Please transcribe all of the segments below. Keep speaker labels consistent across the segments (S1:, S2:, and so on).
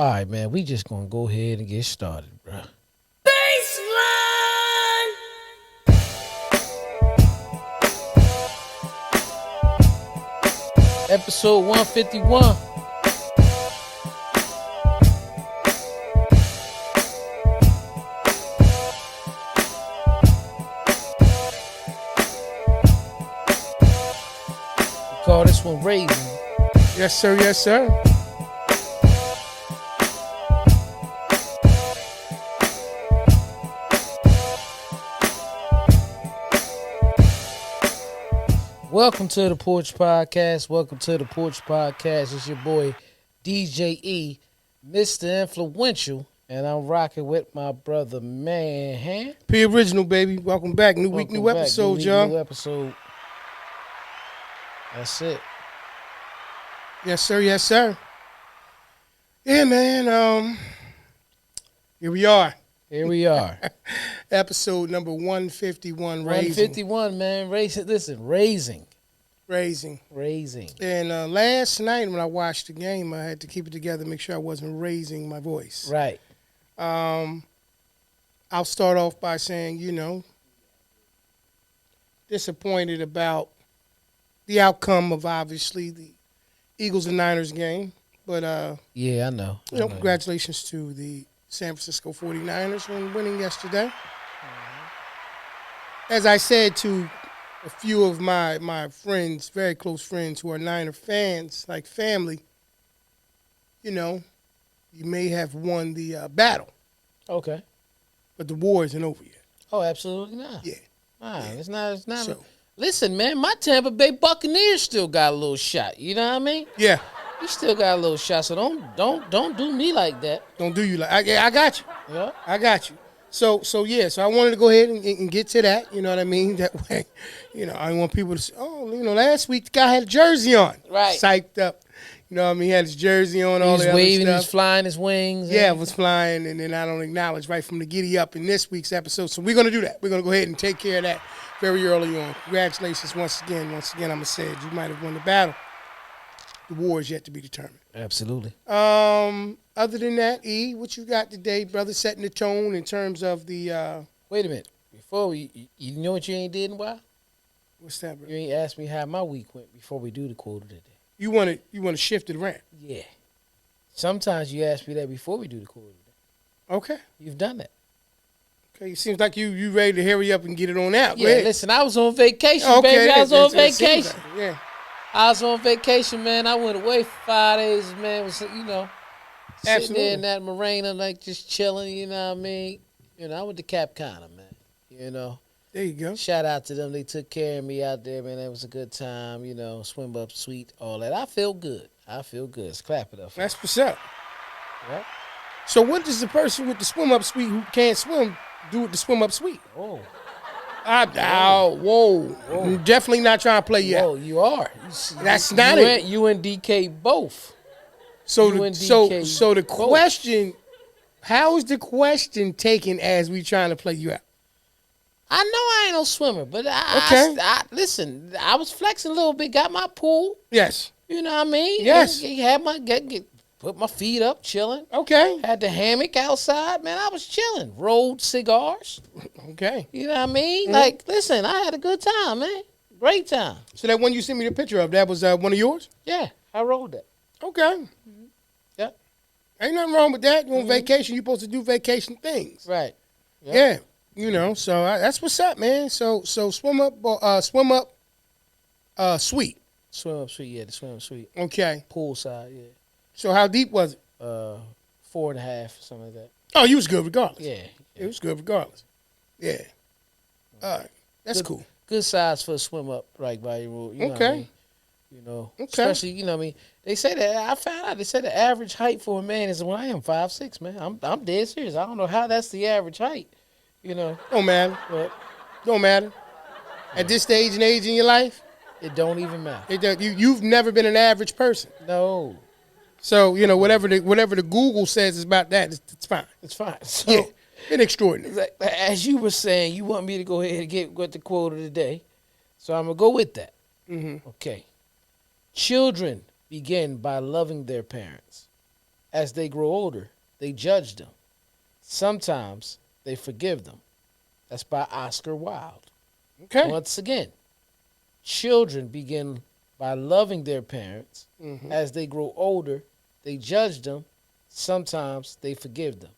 S1: All right, man. We just gonna go ahead and get started, bro.
S2: Baseline.
S1: Episode 151. We call this one Raising.
S2: Yes, sir. Yes, sir.
S1: Welcome to the Porch Podcast. Welcome to the Porch Podcast. It's your boy DJ E, Mr. Influential, and I'm rocking with my brother Man.
S2: P Original, baby. Welcome back. New week, new episode, y'all.
S1: New episode. That's it.
S2: Yes, sir. Yes, sir. Yeah, man. Here we are.
S1: Here we are.
S2: Episode number 151.
S1: 151, man. Raising. Listen, raising.
S2: Raising. And last night when I watched the game, I had to keep it together, make sure I wasn't raising my voice.
S1: Right.
S2: I'll start off by saying, disappointed about the outcome of obviously the Eagles and Niners game. But,
S1: yeah, I know.
S2: Congratulations to the San Francisco 49ers on winning yesterday. As I said to a few of my friends, very close friends who are Niner fans, like family, you may have won the battle,
S1: Okay.
S2: but the war isn't over yet.
S1: Oh, absolutely not.
S2: Yeah.
S1: Nah, it's not.
S2: So,
S1: Listen, man, my Tampa Bay Buccaneers still got a little shot. You know what I mean?
S2: yeah,
S1: We still got a little shot, so don't do me like that.
S2: don't do you like I got you.
S1: Yeah.
S2: I got you. So I wanted to go ahead and get to that, you know what I mean? That way, I don't want people to say, last week the guy had a jersey on.
S1: Right.
S2: Psyched up. You know what I mean? He had his jersey on,
S1: He
S2: all
S1: was
S2: that
S1: waving, he
S2: other
S1: was
S2: stuff.
S1: flying his wings.
S2: Yeah, it was flying, and then I don't acknowledge right from the giddy up in this week's episode. So we're going to do that. We're going to go ahead and take care of that very early on. Congratulations once again. Once again, I'm going to say it. You might have won the battle. The war is yet to be determined.
S1: Absolutely.
S2: Other than that, E, what you got today, brother, setting the tone in terms of the,
S1: Wait a minute. Before you know what you ain't did in a while?
S2: what's that, bro?
S1: You ain't asked me how my week went before we do the quote of the day.
S2: You want to shift it around.
S1: Yeah. Sometimes you ask me that before we do the quote of the day.
S2: Okay.
S1: You've done that.
S2: Okay, it seems like you ready to hurry up and get it on out. Go
S1: Yeah,
S2: ahead.
S1: listen, I was on vacation,
S2: Okay,
S1: baby. I was on
S2: it seems
S1: vacation.
S2: like it. Yeah.
S1: I was on vacation, man. I went away for 5 days, man. Was sitting
S2: Absolutely.
S1: there in that marina, like just chilling. You know what I mean? I went to Cap Cana, man.
S2: There you go.
S1: Shout out to them. They took care of me out there, man. It was a good time. Swim up, sweet, all that. I feel good. Let's clap it up.
S2: That's what's up.
S1: Yeah.
S2: So what does the person with the swim up suite who can't swim do with the swim up suite?
S1: Whoa.
S2: Whoa. I'm definitely not trying to play you
S1: Whoa,
S2: out.
S1: you are.
S2: That's not it.
S1: You and DK both.
S2: So
S1: you
S2: the,
S1: and
S2: so
S1: DK
S2: so the
S1: both.
S2: question, how is the question taken as we trying to play you out?
S1: I know I ain't no swimmer, but
S2: Okay.
S1: listen, I was flexing a little bit, got my pool.
S2: Yes.
S1: You know what I mean?
S2: Yes.
S1: Had put my feet up, chilling.
S2: Okay.
S1: Had the hammock outside, man. I was chilling. Rolled cigars.
S2: Okay.
S1: You know what I mean?
S2: Mm-hmm.
S1: Like, listen, I had a good time, man. Great time.
S2: So that one you sent me the picture of, that was one of yours?
S1: Yeah, I rolled that.
S2: Okay.
S1: Yeah.
S2: Ain't nothing wrong with that. You on vacation, you're supposed to do vacation things.
S1: Right.
S2: Yeah. So that's what's up, man. So swim up, suite.
S1: Swim up suite, yeah, the swim up suite.
S2: Okay.
S1: Poolside, yeah.
S2: So how deep was it?
S1: 4.5, something like that.
S2: Oh, you was good regardless.
S1: Yeah.
S2: It was good regardless. Yeah. All right. That's cool.
S1: Good size for a swim up, right by your rule. You know
S2: Okay.
S1: what I mean?
S2: Okay.
S1: Especially, you know what I mean? They say that, I found out, they said the average height for a man is, I am 5'6", man. I'm dead serious. I don't know how that's the average height,
S2: Don't matter.
S1: but
S2: Don't matter. At this stage and age in your life,
S1: it don't even matter.
S2: you've never been an average person.
S1: No.
S2: So, whatever the Google says is about that, it's fine.
S1: It's fine. So,
S2: Yeah. It's extraordinary.
S1: like, as you were saying, you want me to go ahead and get the quote of the day. So I'm going to go with that.
S2: Mm-hmm.
S1: Okay. Children begin by loving their parents. As they grow older, they judge them. Sometimes they forgive them. That's by Oscar Wilde.
S2: Okay.
S1: Once again, children begin by loving their parents.
S2: Mm-hmm.
S1: As they grow older, they judge them. Sometimes they forgive them.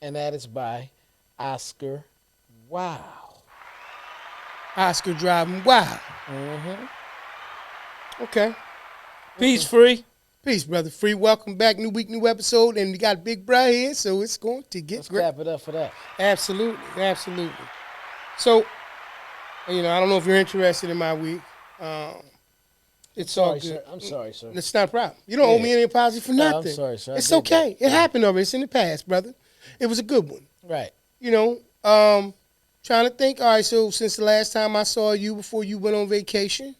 S1: And that is by Oscar Wilde.
S2: Oscar driving wild.
S1: Mm-hmm.
S2: Okay.
S1: Peace, Free.
S2: Peace, brother. Free. Welcome back. New week, new episode. And we got Big Bro here, so it's going to get
S1: Let's
S2: great.
S1: clap it up for that.
S2: Absolutely. Absolutely. So, I don't know if you're interested in my week. It's all
S1: Sorry,
S2: good.
S1: sir. I'm sorry, sir.
S2: It's not a problem. You don't owe me any apology for
S1: I'm
S2: nothing.
S1: sorry, sir.
S2: It's okay. It happened already. It's in the past, brother. It was a good one.
S1: Right.
S2: Trying to think. All right, so since the last time I saw you before you went on vacation,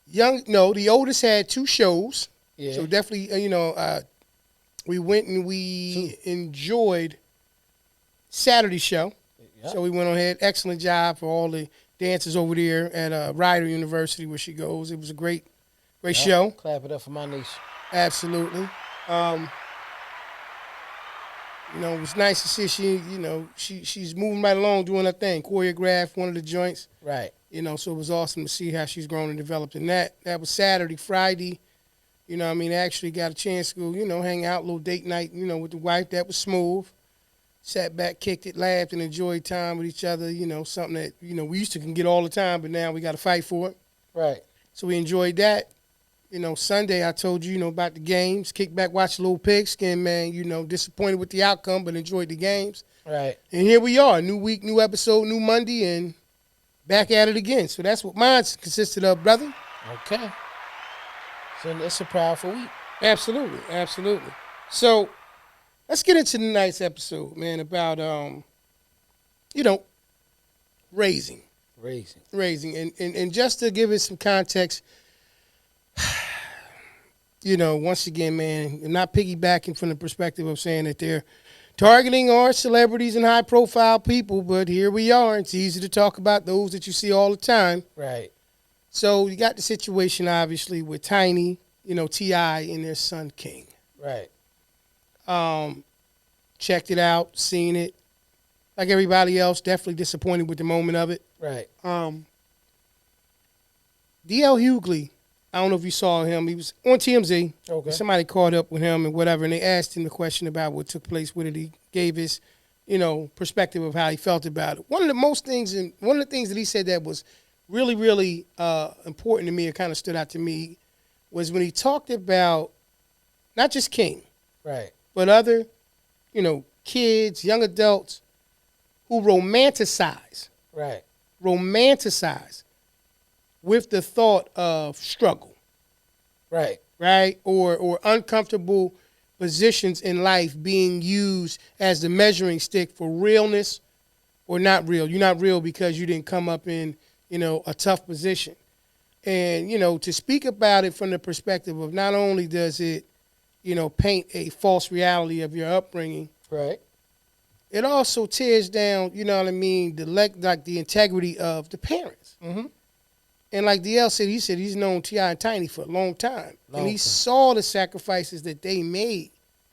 S2: the oldest had 2 shows.
S1: Yeah.
S2: So definitely, we went and we enjoyed Saturday show.
S1: Yep.
S2: So we went on ahead. Excellent job for all the dancers over there at Rider University where she goes. It was a great show.
S1: Clap it up for my niece.
S2: Absolutely. It was nice to see she's moving right along doing her thing. Choreographed one of the joints.
S1: Right.
S2: So it was awesome to see how she's grown and developed in that. That was Saturday. Friday, I actually got a chance to go, hang out, little date night, with the wife. That was smooth. Sat back, kicked it, laughed, and enjoyed time with each other. Something that, we used to can get all the time, but now we got to fight for it.
S1: Right.
S2: So we enjoyed that. Sunday I told you, about the games. Kick back, watch a little pigskin, man. Disappointed with the outcome, but enjoyed the games.
S1: Right.
S2: And here we are, new week, new episode, new Monday, and back at it again. So that's what mine consisted of, brother.
S1: Okay. So it's a powerful week.
S2: Absolutely, absolutely. So let's get into tonight's episode, man, about raising. And just to give it some context, once again, man, I'm not piggybacking from the perspective of saying that they're targeting our celebrities and high-profile people, but here we are. It's easy to talk about those that you see all the time.
S1: Right.
S2: So you got the situation, obviously, with Tiny, T.I. and their son, King.
S1: Right.
S2: Checked it out, seen it. Like everybody else, definitely disappointed with the moment of it.
S1: Right.
S2: D.L. Hughley, I don't know if you saw him. He was on TMZ.
S1: Okay.
S2: Somebody caught up with him and whatever, and they asked him the question about what took place with it. He gave his, perspective of how he felt about it. One of the things that he said that was really, really important to me, it kind of stood out to me, was when he talked about not just King,
S1: Right.
S2: but other, kids, young adults who romanticize with the thought of struggle,
S1: Right.
S2: right? Or uncomfortable positions in life being used as the measuring stick for realness or not real. You're not real because you didn't come up in, a tough position. And, to speak about it from the perspective of not only does it, paint a false reality of your upbringing,
S1: Right.
S2: it also tears down, the integrity of the parents.
S1: Mm-hmm.
S2: And like DL said, he's known T.I. and Tiny for a long time. And he saw the sacrifices that they made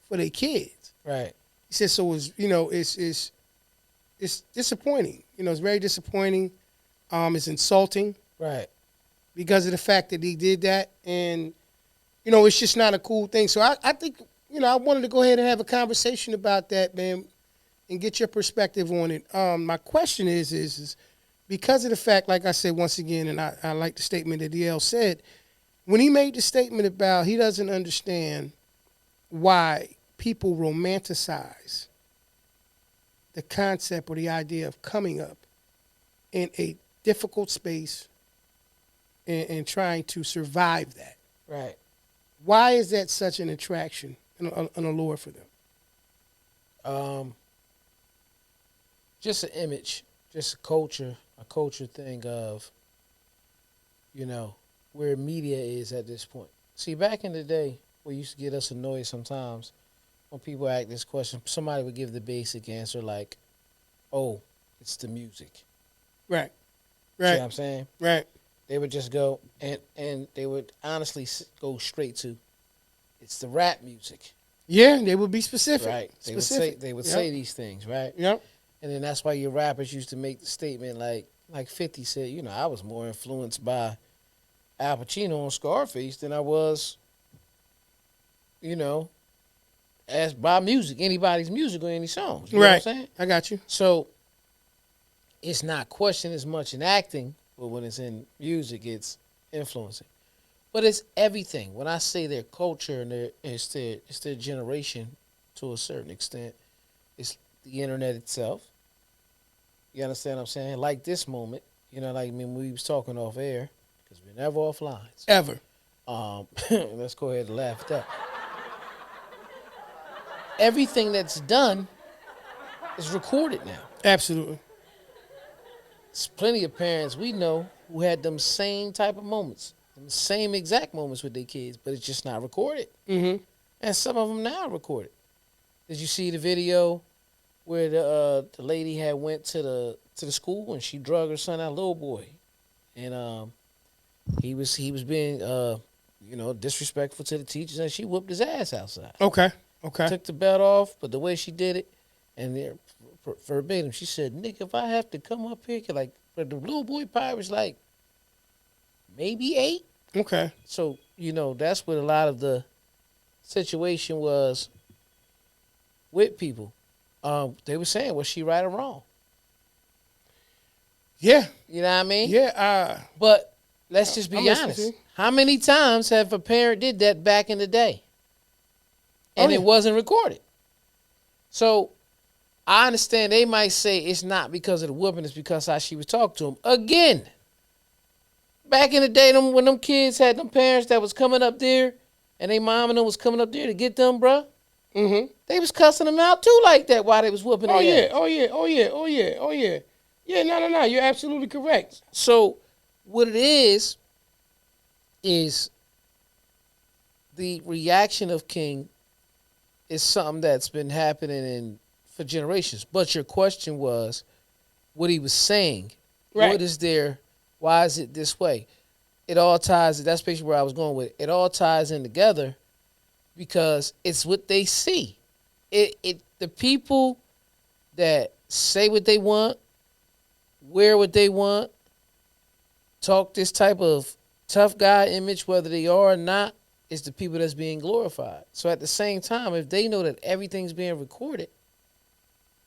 S2: for their kids.
S1: Right.
S2: He said, so it's disappointing. It's very disappointing. It's insulting.
S1: Right.
S2: Because of the fact that he did that. And, it's just not a cool thing. So I think, I wanted to go ahead and have a conversation about that, man, and get your perspective on it. My question is because of the fact, like I said once again, and I like the statement that DL said, when he made the statement about he doesn't understand why people romanticize the concept or the idea of coming up in a difficult space and trying to survive that.
S1: Right.
S2: Why is that such an attraction and an allure for them?
S1: Just an image, just a culture thing of, where media is at this point. See, back in the day, what used to get us annoyed sometimes when people ask this question, somebody would give the basic answer like, oh, it's the music.
S2: Right.
S1: See what I'm saying?
S2: Right.
S1: They would just go, and they would honestly go straight to, it's the rap music,
S2: Yeah, they would be specific.
S1: right? They would
S2: Yep.
S1: say these things, right?
S2: Yep.
S1: And then that's why your rappers used to make the statement like 50 said, you know, I was more influenced by Al Pacino on Scarface than I was, you know, as by music, anybody's music or any songs. You know what I'm saying?
S2: I got you.
S1: So it's not questioned as much in acting, but when it's in music, it's influencing. But it's everything. When I say their culture and it's their generation to a certain extent, it's the internet itself. You understand what I'm saying? Like this moment, you know, like when we was talking off air, because we're never off lines.
S2: Ever.
S1: Let's go ahead and laugh at that. Everything that's done is recorded now.
S2: Absolutely.
S1: There's plenty of parents we know who had them same type of moments, them same exact moments with their kids, but it's just not recorded.
S2: Mm-hmm.
S1: And some of them now are recorded. Did you see the video where the lady had went to the school and she drug her son out, little boy, and he was being disrespectful to the teachers, and she whooped his ass outside.
S2: Okay.
S1: Took the belt off, but the way she did it, and there verbatim, she said, "Nick, if I have to come up here, but the little boy probably was like maybe 8."
S2: Okay.
S1: So that's what a lot of the situation was with people. They were saying, was she right or wrong?
S2: Yeah.
S1: You know what I mean?
S2: Yeah.
S1: But let's just be
S2: I'm listening
S1: honest.
S2: to you.
S1: How many times have a parent did that back in the day? And
S2: yeah.
S1: it wasn't recorded. So I understand they might say it's not because of the whooping, it's because how she was talking to him. Again, back in the day, when them kids had them parents that was coming up there and they mom and them was coming up there to get them, bruh, they was cussing them out too like that while they was whooping their ass.
S2: Oh yeah. Yeah, no. You're absolutely correct.
S1: So what it is the reaction of King is something that's been happening for generations. But your question was what he was saying.
S2: Right.
S1: What is there? Why is it this way? It all ties. That's basically where I was going with it. It all ties in together because it's what they see. The people that say what they want, wear what they want, talk this type of tough guy image, whether they are or not, is the people that's being glorified. So at the same time, if they know that everything's being recorded,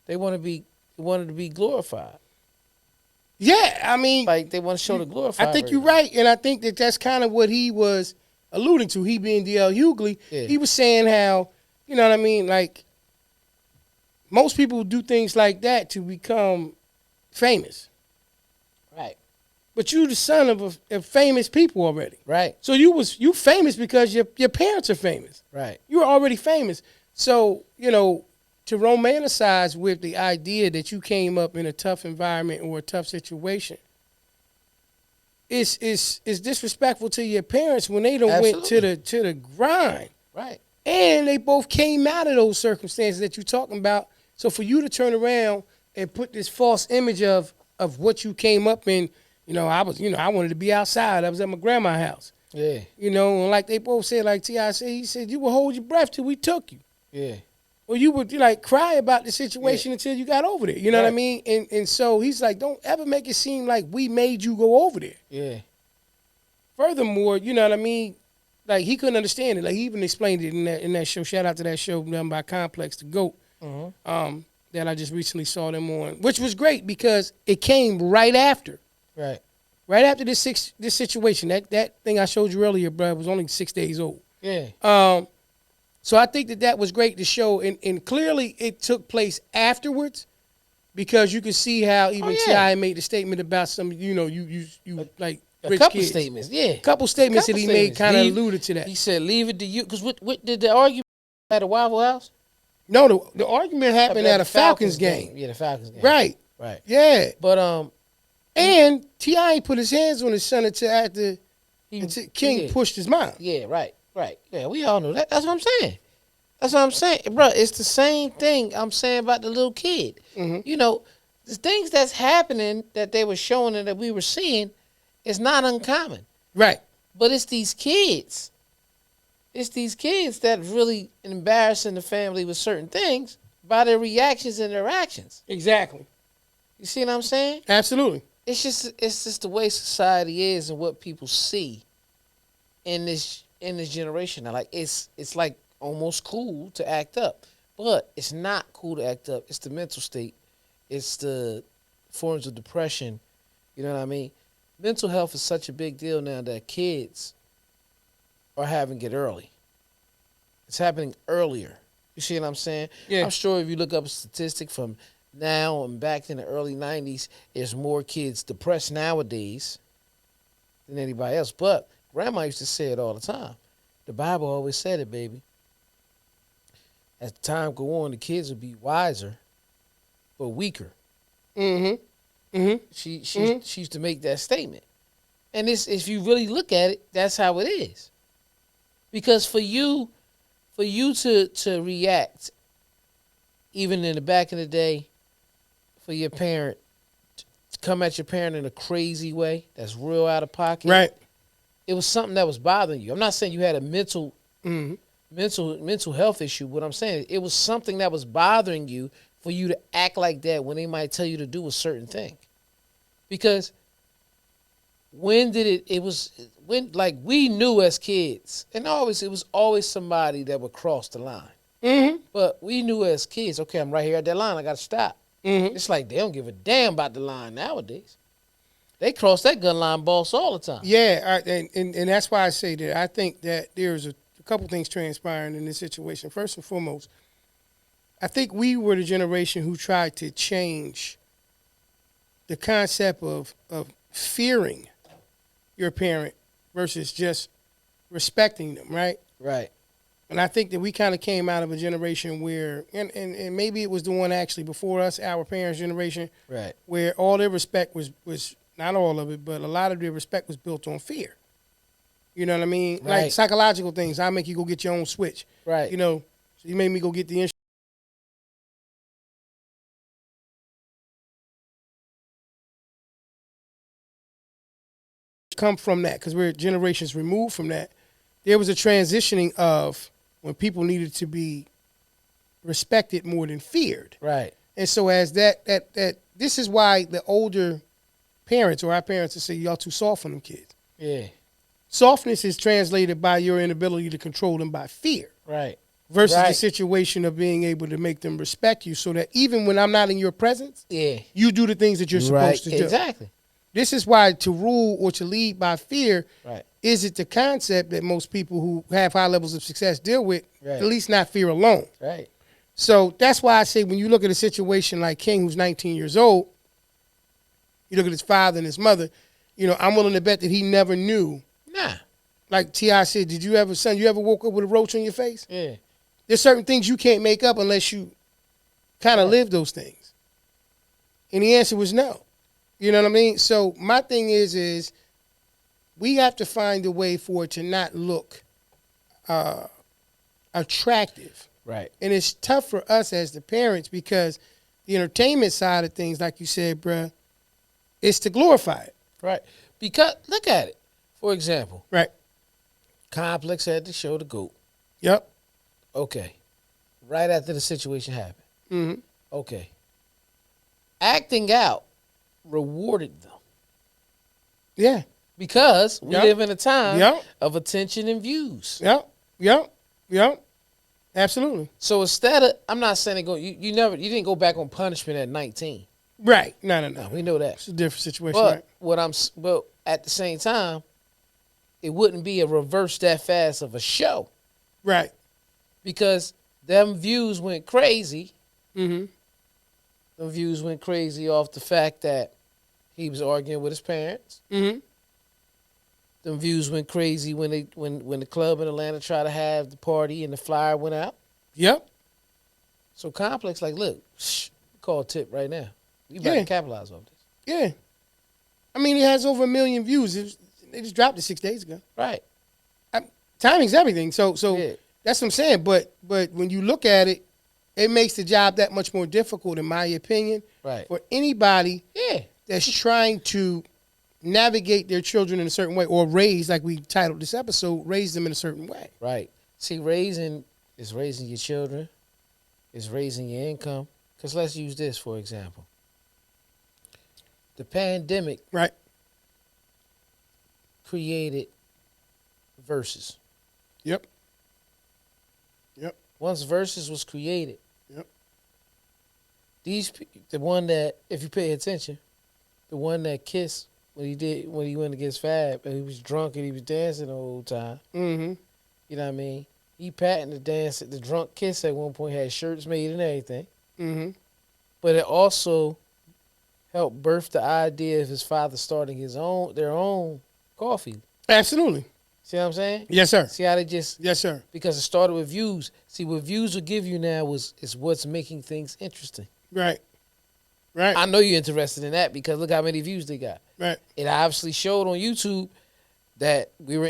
S1: they wanted to be glorified.
S2: Yeah, I mean,
S1: Like they want to show the glorified.
S2: I think
S1: version.
S2: you're right, and I think that's kind of what he was alluding to. He being D.L. Hughley,
S1: Yeah.
S2: He was saying how, you know what I mean, like most people do things like that to become famous.
S1: Right.
S2: But you the son of famous people already.
S1: Right.
S2: So you famous because your parents are famous.
S1: Right.
S2: You were already famous. So, to romanticize with the idea that you came up in a tough environment or a tough situation is disrespectful to your parents when they don't went to the grind.
S1: Right.
S2: And they both came out of those circumstances that you're talking about. So for you to turn around and put this false image of what you came up in, I wanted to be outside. I was at my grandma's house.
S1: Yeah.
S2: And like they both said, like T.I. said, he said, you would hold your breath till we took you.
S1: Yeah.
S2: Or you would cry about the situation until you got over there. You know what I mean? And so he's like, don't ever make it seem like we made you go over there.
S1: Yeah.
S2: Furthermore, you know what I mean? Like he couldn't understand it. Like he even explained it in that show. Shout out to that show done by Complex, the GOAT. That I just recently saw them on, which was great because it came right after.
S1: Right.
S2: Right after this situation. That thing I showed you earlier, bro, was only 6 days old.
S1: Yeah.
S2: So I think that was great to show, and clearly it took place afterwards because you can see how even T.I. made the statement about some, you like
S1: A
S2: rich
S1: couple
S2: kids.
S1: statements. Yeah.
S2: A couple statements that he made kind of alluded to that.
S1: He said, "Leave it to you." Because what did the argument at a Waffle House?
S2: No, the argument happened at a Falcons game.
S1: Yeah, the Falcons game.
S2: Right.
S1: Right.
S2: Yeah.
S1: But
S2: And T.I. ain't put his hands on his son until King pushed his mouth.
S1: Yeah, right. Yeah, we all know that. That's what I'm saying. Bro, it's the same thing I'm saying about the little kid. The things that's happening that they were showing and that we were seeing is not uncommon.
S2: Right.
S1: But it's these kids. It's these kids that really embarrassing the family with certain things by their reactions and their actions.
S2: Exactly.
S1: You see what I'm saying?
S2: Absolutely.
S1: It's just the way society is and what people see in this generation now. Like it's like almost cool to act up, but it's not cool to act up. It's the mental state. It's the forms of depression. You know what I mean? Mental health is such a big deal now that kids are having it early. It's happening earlier. You see what I'm saying?
S2: Yeah.
S1: I'm sure if you look up a statistic from now and back in the early 90s, there's more kids depressed nowadays than anybody else. But grandma used to say it all the time. The Bible always said it, baby. As time go on, the kids will be wiser, but weaker.
S2: Mm-hmm. Mm-hmm.
S1: She used to make that statement. And this, if you really look at it, that's how it is. Because for you to react, even in the back of the day, for your parent to come at your parent in a crazy way, that's real out of pocket.
S2: Right.
S1: It was something that was bothering you. I'm not saying you had a mental health issue. What I'm saying, it was something that was bothering you for you to act like that when they might tell you to do a certain thing. Because when we knew as kids, and it was always somebody that would cross the line.
S2: Mm-hmm.
S1: But we knew as kids, okay, I'm right here at that line, I got to stop.
S2: Mm-hmm.
S1: It's like they don't give a damn about the line nowadays. They cross that gun line boss all the time.
S2: Yeah, and that's why I say that. I think that there's a couple things transpiring in this situation. First and foremost, I think we were the generation who tried to change the concept of fearing your parent versus just respecting them, right?
S1: Right.
S2: And I think that we kind of came out of a generation where, and maybe it was the one actually before us, our parents' generation,
S1: Right.
S2: where all their respect was not all of it, but a lot of their respect was built on fear. You know what I mean?
S1: Right.
S2: Like psychological things. I'll make you go get your own switch.
S1: Right.
S2: You know, so you made me go get the insurance. Come from that because we're generations removed from that. There was a transitioning of when people needed to be respected more than feared.
S1: Right.
S2: And so as that this is why the older parents or our parents will say y'all too soft on them kids.
S1: Yeah.
S2: Softness is translated by your inability to control them by fear.
S1: Right.
S2: Versus
S1: Right.
S2: the situation of being able to make them respect you so that even when I'm not in your presence,
S1: Yeah.
S2: you do the things that you're supposed to do.
S1: Exactly.
S2: This is why to rule or to lead by fear
S1: Right.
S2: isn't the concept that most people who have high levels of success deal with,
S1: Right.
S2: at least not fear alone.
S1: Right.
S2: So that's why I say when you look at a situation like King, who's 19 years old, you look at his father and his mother, you know, I'm willing to bet that he never knew.
S1: Nah.
S2: Like T.I. said, you ever woke up with a roach on your face?
S1: Yeah.
S2: There's certain things you can't make up unless you kind of live those things. And the answer was no. You know what I mean? So my thing is we have to find a way for it to not look attractive.
S1: Right.
S2: And it's tough for us as the parents because the entertainment side of things, like you said, bruh, is to glorify it.
S1: Right. Because look at it. For example,
S2: Right.
S1: Complex had to show the GOAT.
S2: Yep.
S1: Okay. Right after the situation happened.
S2: Mm-hmm.
S1: Okay. Acting out rewarded them.
S2: Yeah.
S1: Because we
S2: Yep.
S1: live in a time
S2: Yep.
S1: of attention and views.
S2: Yep. Absolutely.
S1: So instead of, I'm not saying you didn't go back on punishment at 19.
S2: Right. No.
S1: No, we know that.
S2: It's a different situation,
S1: But
S2: right?
S1: but at the same time, it wouldn't be a reverse that fast of a show
S2: Right.
S1: because them views went crazy.
S2: Mm-hmm.
S1: Them views went crazy off the fact that he was arguing with his parents.
S2: Mm-hmm.
S1: Them views went crazy when the club in Atlanta tried to have the party and the flyer went out.
S2: Yep.
S1: So Complex like, look, call Tip right now. We about to capitalize off this.
S2: Yeah. I mean, it has over 1 million views. They just dropped it 6 days ago.
S1: Right.
S2: Timing's everything. So
S1: Yeah.
S2: that's what I'm saying. But when you look at it, it makes the job that much more difficult, in my opinion,
S1: Right.
S2: for anybody
S1: Yeah.
S2: that's trying to navigate their children in a certain way or raise, like we titled this episode, raise them in a certain way.
S1: Right. See, raising is raising your children, is raising your income. Because let's use this for example. The pandemic
S2: Right.
S1: created verses.
S2: Yep. Yep.
S1: Once verses was created,
S2: Yep.
S1: the one that, if you pay attention, the one that kissed when he went against Fab and he was drunk and he was dancing the whole time.
S2: Mm-hmm.
S1: You know what I mean? He patting the dance, the drunk kiss at one point had shirts made and everything.
S2: Mm-hmm.
S1: But it also helped birth the idea of his father starting their own coffee.
S2: Absolutely.
S1: See what I'm saying?
S2: Yes, sir.
S1: See how they just,
S2: Yes, sir.
S1: because it started with views. See, what views will give you now is what's making things interesting.
S2: Right. Right.
S1: I know you're interested in that because look how many views they got.
S2: Right.
S1: It obviously showed on YouTube that we were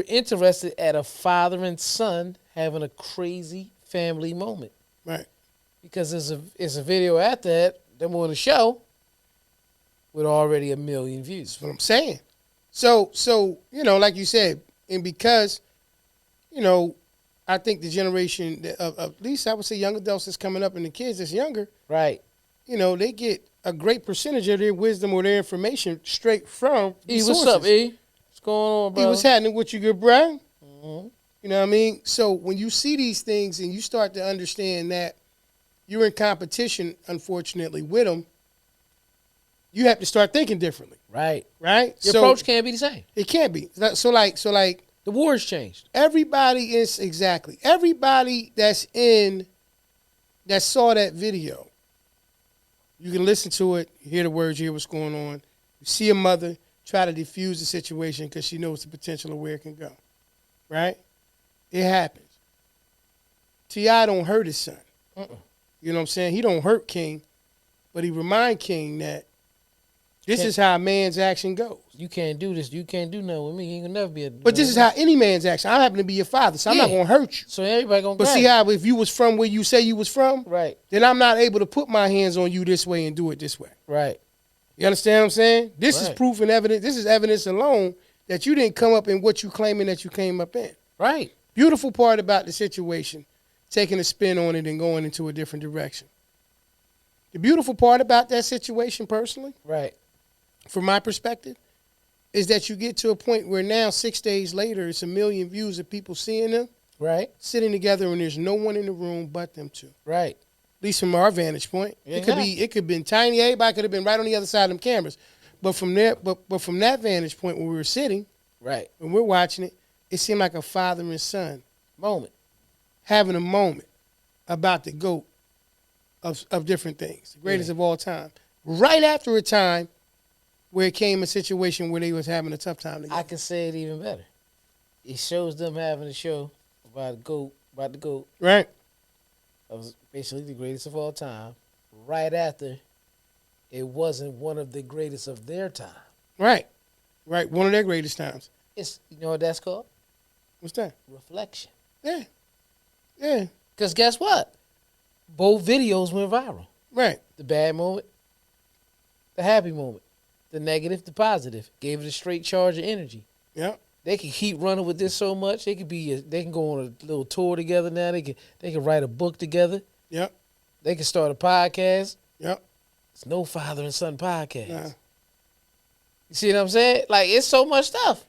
S1: interested at a father and son having a crazy family moment.
S2: Right.
S1: Because there's a video after that, them on the show, with already 1 million views.
S2: That's what I'm saying. So like you said, and because, I think the generation of at least I would say young adults that's coming up and the kids that's younger,
S1: Right.
S2: They get a great percentage of their wisdom or their information straight from
S1: E,
S2: the
S1: what's
S2: sources.
S1: up, E? What's going on, bro?
S2: E, what's happening with you, good bro?
S1: Mm-hmm.
S2: You know what I mean? So when you see these things and you start to understand that you're in competition, unfortunately, with them, you have to start thinking differently,
S1: Right.
S2: right?
S1: Your approach can't be the same.
S2: It can't be. So like
S1: The war has changed.
S2: everybody that saw that video, you can listen to it, you hear the words, you hear what's going on. You see a mother try to defuse the situation because she knows the potential of where it can go, right? It happens. T.I. don't hurt his son. You know what I'm saying? He don't hurt King, but he remind King that this is how a man's action goes.
S1: You can't do this. You can't do nothing with me. You ain't gonna never be a.
S2: But this is how any man's action. I happen to be your father, so I'm not
S1: Yeah.
S2: gonna hurt you.
S1: So everybody gonna.
S2: But
S1: grab
S2: see
S1: it.
S2: how if you was from where you say you was from,
S1: Right.
S2: then I'm not able to put my hands on you this way and do it this way.
S1: Right.
S2: You understand what I'm saying? This is
S1: Right.
S2: proof and evidence. This is evidence alone that you didn't come up in what you claiming that you came up in.
S1: Right.
S2: Beautiful part about the situation, taking a spin on it and going into a different direction. The beautiful part about that situation, personally,
S1: Right.
S2: from my perspective, is that you get to a point where now 6 days later, it's 1 million views of people seeing them
S1: Right.
S2: sitting together, and there's no one in the room but them two.
S1: Right.
S2: At least from our vantage point,
S1: Yeah.
S2: it could have been tiny. Everybody could have been right on the other side of them cameras, but from there, but from that vantage point where we were sitting,
S1: Right.
S2: when we're watching it, it seemed like a father and son
S1: Moment.
S2: having a moment about the GOAT of different things, the greatest
S1: Yeah.
S2: of all time. Right after a time where it came a situation where they was having a tough time together.
S1: I can say it even better. It shows them having a show about the GOAT.
S2: Right.
S1: That was basically the greatest of all time. Right after, it wasn't one of the greatest of their time.
S2: Right. Right. One of their greatest times.
S1: It's, you know what that's called?
S2: What's that?
S1: Reflection.
S2: Yeah. Yeah.
S1: Because guess what? Both videos went viral.
S2: Right.
S1: The bad moment, the happy moment, the negative, the positive. Gave it a straight charge of energy.
S2: Yep.
S1: They can keep running with this so much. They can go on a little tour together now. They can write a book together.
S2: Yep.
S1: They can start a podcast.
S2: Yep.
S1: It's no father and son podcast.
S2: Nah.
S1: You see what I'm saying? Like, it's so much stuff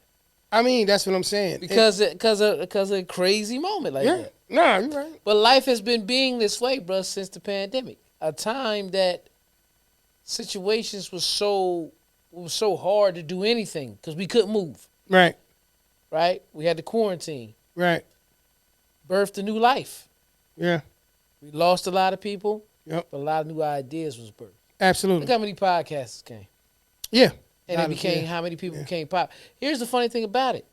S2: I mean, that's what I'm saying.
S1: because of a crazy moment like
S2: yeah.
S1: that.
S2: Nah, you're right.
S1: But life has been being this way, bro, since the pandemic. A time that situations was so hard to do anything because we couldn't move.
S2: Right.
S1: Right? We had to quarantine.
S2: Right.
S1: Birthed a new life.
S2: Yeah.
S1: We lost a lot of people.
S2: Yep.
S1: But a lot of new ideas was birthed.
S2: Absolutely.
S1: Look how many podcasts came.
S2: Yeah.
S1: And it became how many people became pop. Here's the funny thing about it.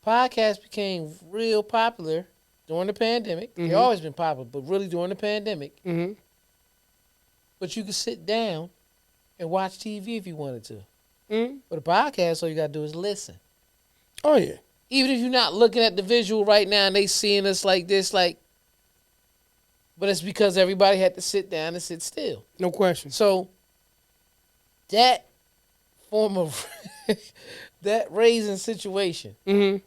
S1: Podcasts became real popular during the pandemic. They've always been popular, but really during the pandemic.
S2: Mm-hmm.
S1: But you could sit down and watch TV if you wanted to.
S2: Mm-hmm.
S1: But a podcast, all you got to do is listen.
S2: Oh, yeah.
S1: Even if you're not looking at the visual right now and they seeing us like this, but it's because everybody had to sit down and sit still.
S2: No question.
S1: So that form of that raising situation,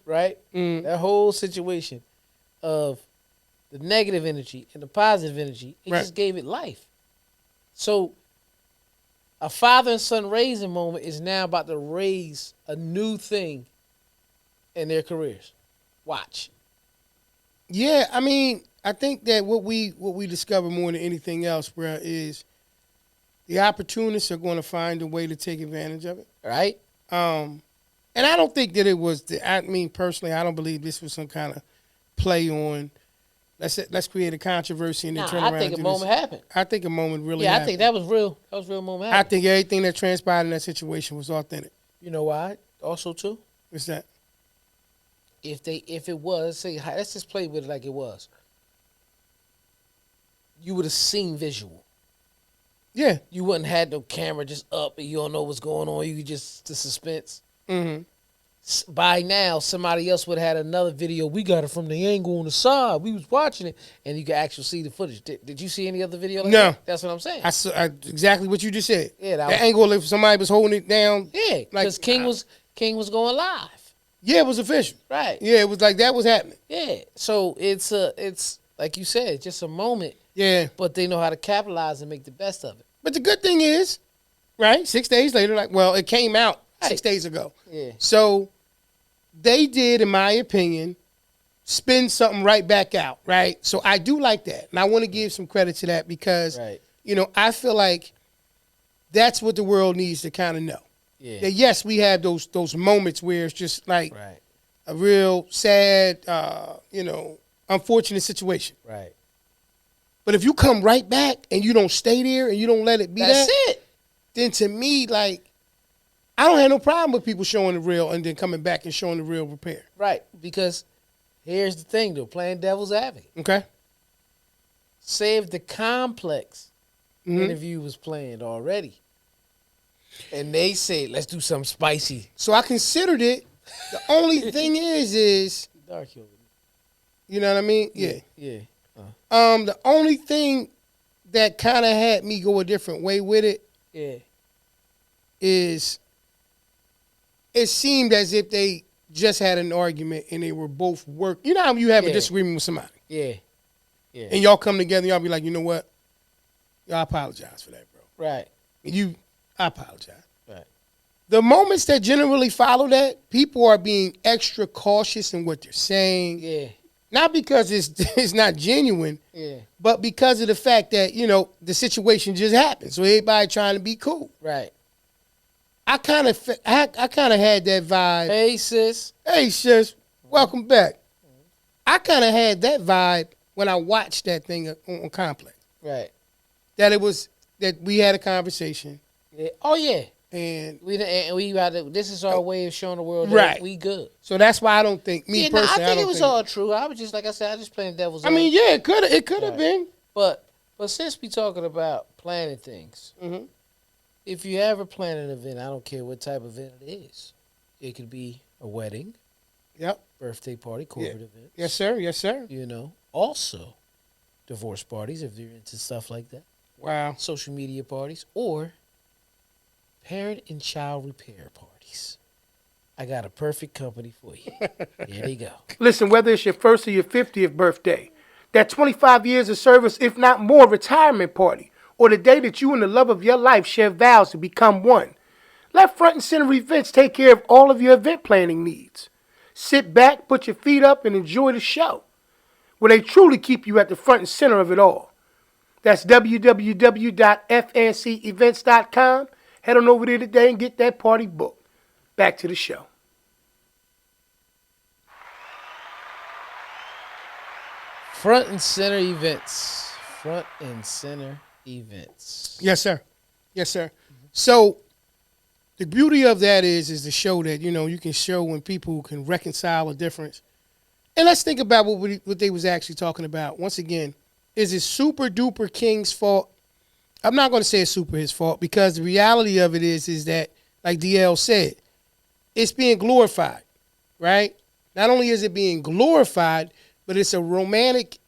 S1: right? That whole situation of the negative energy and the positive energy, it just gave it life. So a father and son raising moment is now about to raise a new thing in their careers. Watch.
S2: Yeah, I mean, I think that what we discover more than anything else, bro, is the opportunists are going to find a way to take advantage of it.
S1: Right?
S2: And I don't think that it was. I mean, personally, I don't believe this was some kind of play on. Let's create a controversy and then turn around.
S1: I think a moment happened.
S2: I think a moment really.
S1: Yeah,
S2: happened.
S1: I think that was real. That was a real moment.
S2: I think everything that transpired in that situation was authentic.
S1: You know why? Also, too.
S2: What's that?
S1: If it was, say, let's just play with it like it was. You would have seen visual.
S2: Yeah.
S1: You wouldn't have had no camera just up and you don't know what's going on. You could just the suspense.
S2: Mm-hmm.
S1: By now, somebody else would have had another video. We got it from the angle on the side. We was watching it, and you could actually see the footage. Did you see any other video? Like
S2: No.
S1: that? That's what I'm saying.
S2: I saw exactly what you just said.
S1: Yeah,
S2: the angle if somebody was holding it down.
S1: Yeah, because King was going live.
S2: Yeah, it was official.
S1: Right.
S2: Yeah, it was like that was happening.
S1: Yeah. So it's like you said, just a moment.
S2: Yeah.
S1: But they know how to capitalize and make the best of it.
S2: But the good thing is, right? 6 days later, it came out 6 days ago.
S1: Yeah.
S2: So they did, in my opinion, spin something right back out, right? So I do like that. And I want to give some credit to that because, I feel like that's what the world needs to kind of know.
S1: Yeah.
S2: That yes, we have those moments where it's just like a real sad, unfortunate situation.
S1: Right.
S2: But if you come right back and you don't stay there and you don't let it be
S1: that's it.
S2: Then to me, like, I don't have no problem with people showing the real and then coming back and showing the real repair.
S1: Right. Because here's the thing, though, playing devil's advocate.
S2: Okay.
S1: Say if the Complex interview was planned already. And they say, let's do something spicy.
S2: So I considered it. The only thing is
S1: dark.
S2: You know what I mean? Yeah.
S1: Yeah.
S2: The only thing that kind of had me go a different way with it is it seemed as if they just had an argument and they were both working. You know how you have a disagreement with somebody?
S1: Yeah. Yeah.
S2: And y'all come together and y'all be like, you know what? I apologize for that, bro.
S1: Right.
S2: I apologize.
S1: Right.
S2: The moments that generally follow that, people are being extra cautious in what they're saying.
S1: Yeah.
S2: Not because it's not genuine, but because of the fact that, the situation just happened. So everybody trying to be cool.
S1: Right.
S2: I kind of had that vibe.
S1: Hey, sis.
S2: Hey, sis. Welcome back. I kind of had that vibe when I watched that thing on Complex.
S1: Right.
S2: That we had a conversation.
S1: Yeah. Oh, yeah.
S2: And
S1: we got this is our way of showing the world that we good.
S2: So that's why I don't think personally.
S1: I think it was all true. I was just like I said, I just playing devil's.
S2: I mean, yeah, it could have been.
S1: But since we talking about planning things, if you ever plan an event, I don't care what type of event it is. It could be a wedding.
S2: Yep.
S1: Birthday party, corporate event.
S2: Yes, sir. Yes, sir.
S1: Also divorce parties if you're into stuff like that.
S2: Wow.
S1: Social media parties or parent and child repair parties. I got a perfect company for you. Here they go.
S2: Listen, whether it's your first or your 50th birthday, that 25 years of service, if not more, retirement party, or the day that you and the love of your life share vows to become one, let Front and Center Events take care of all of your event planning needs. Sit back, put your feet up, and enjoy the show, where they truly keep you at the front and center of it all. That's www.fncevents.com. Head on over there today and get that party booked. Back to the show.
S1: Front and Center Events. Front and Center Events.
S2: Yes, sir. Yes, sir. So the beauty of that is to show that, you can show when people can reconcile a difference. And let's think about what they was actually talking about. Once again, is it super duper King's fault? I'm not going to say it's super his fault because the reality of it is that, like DL said, it's being glorified, right? Not only is it being glorified, but it's a romantic,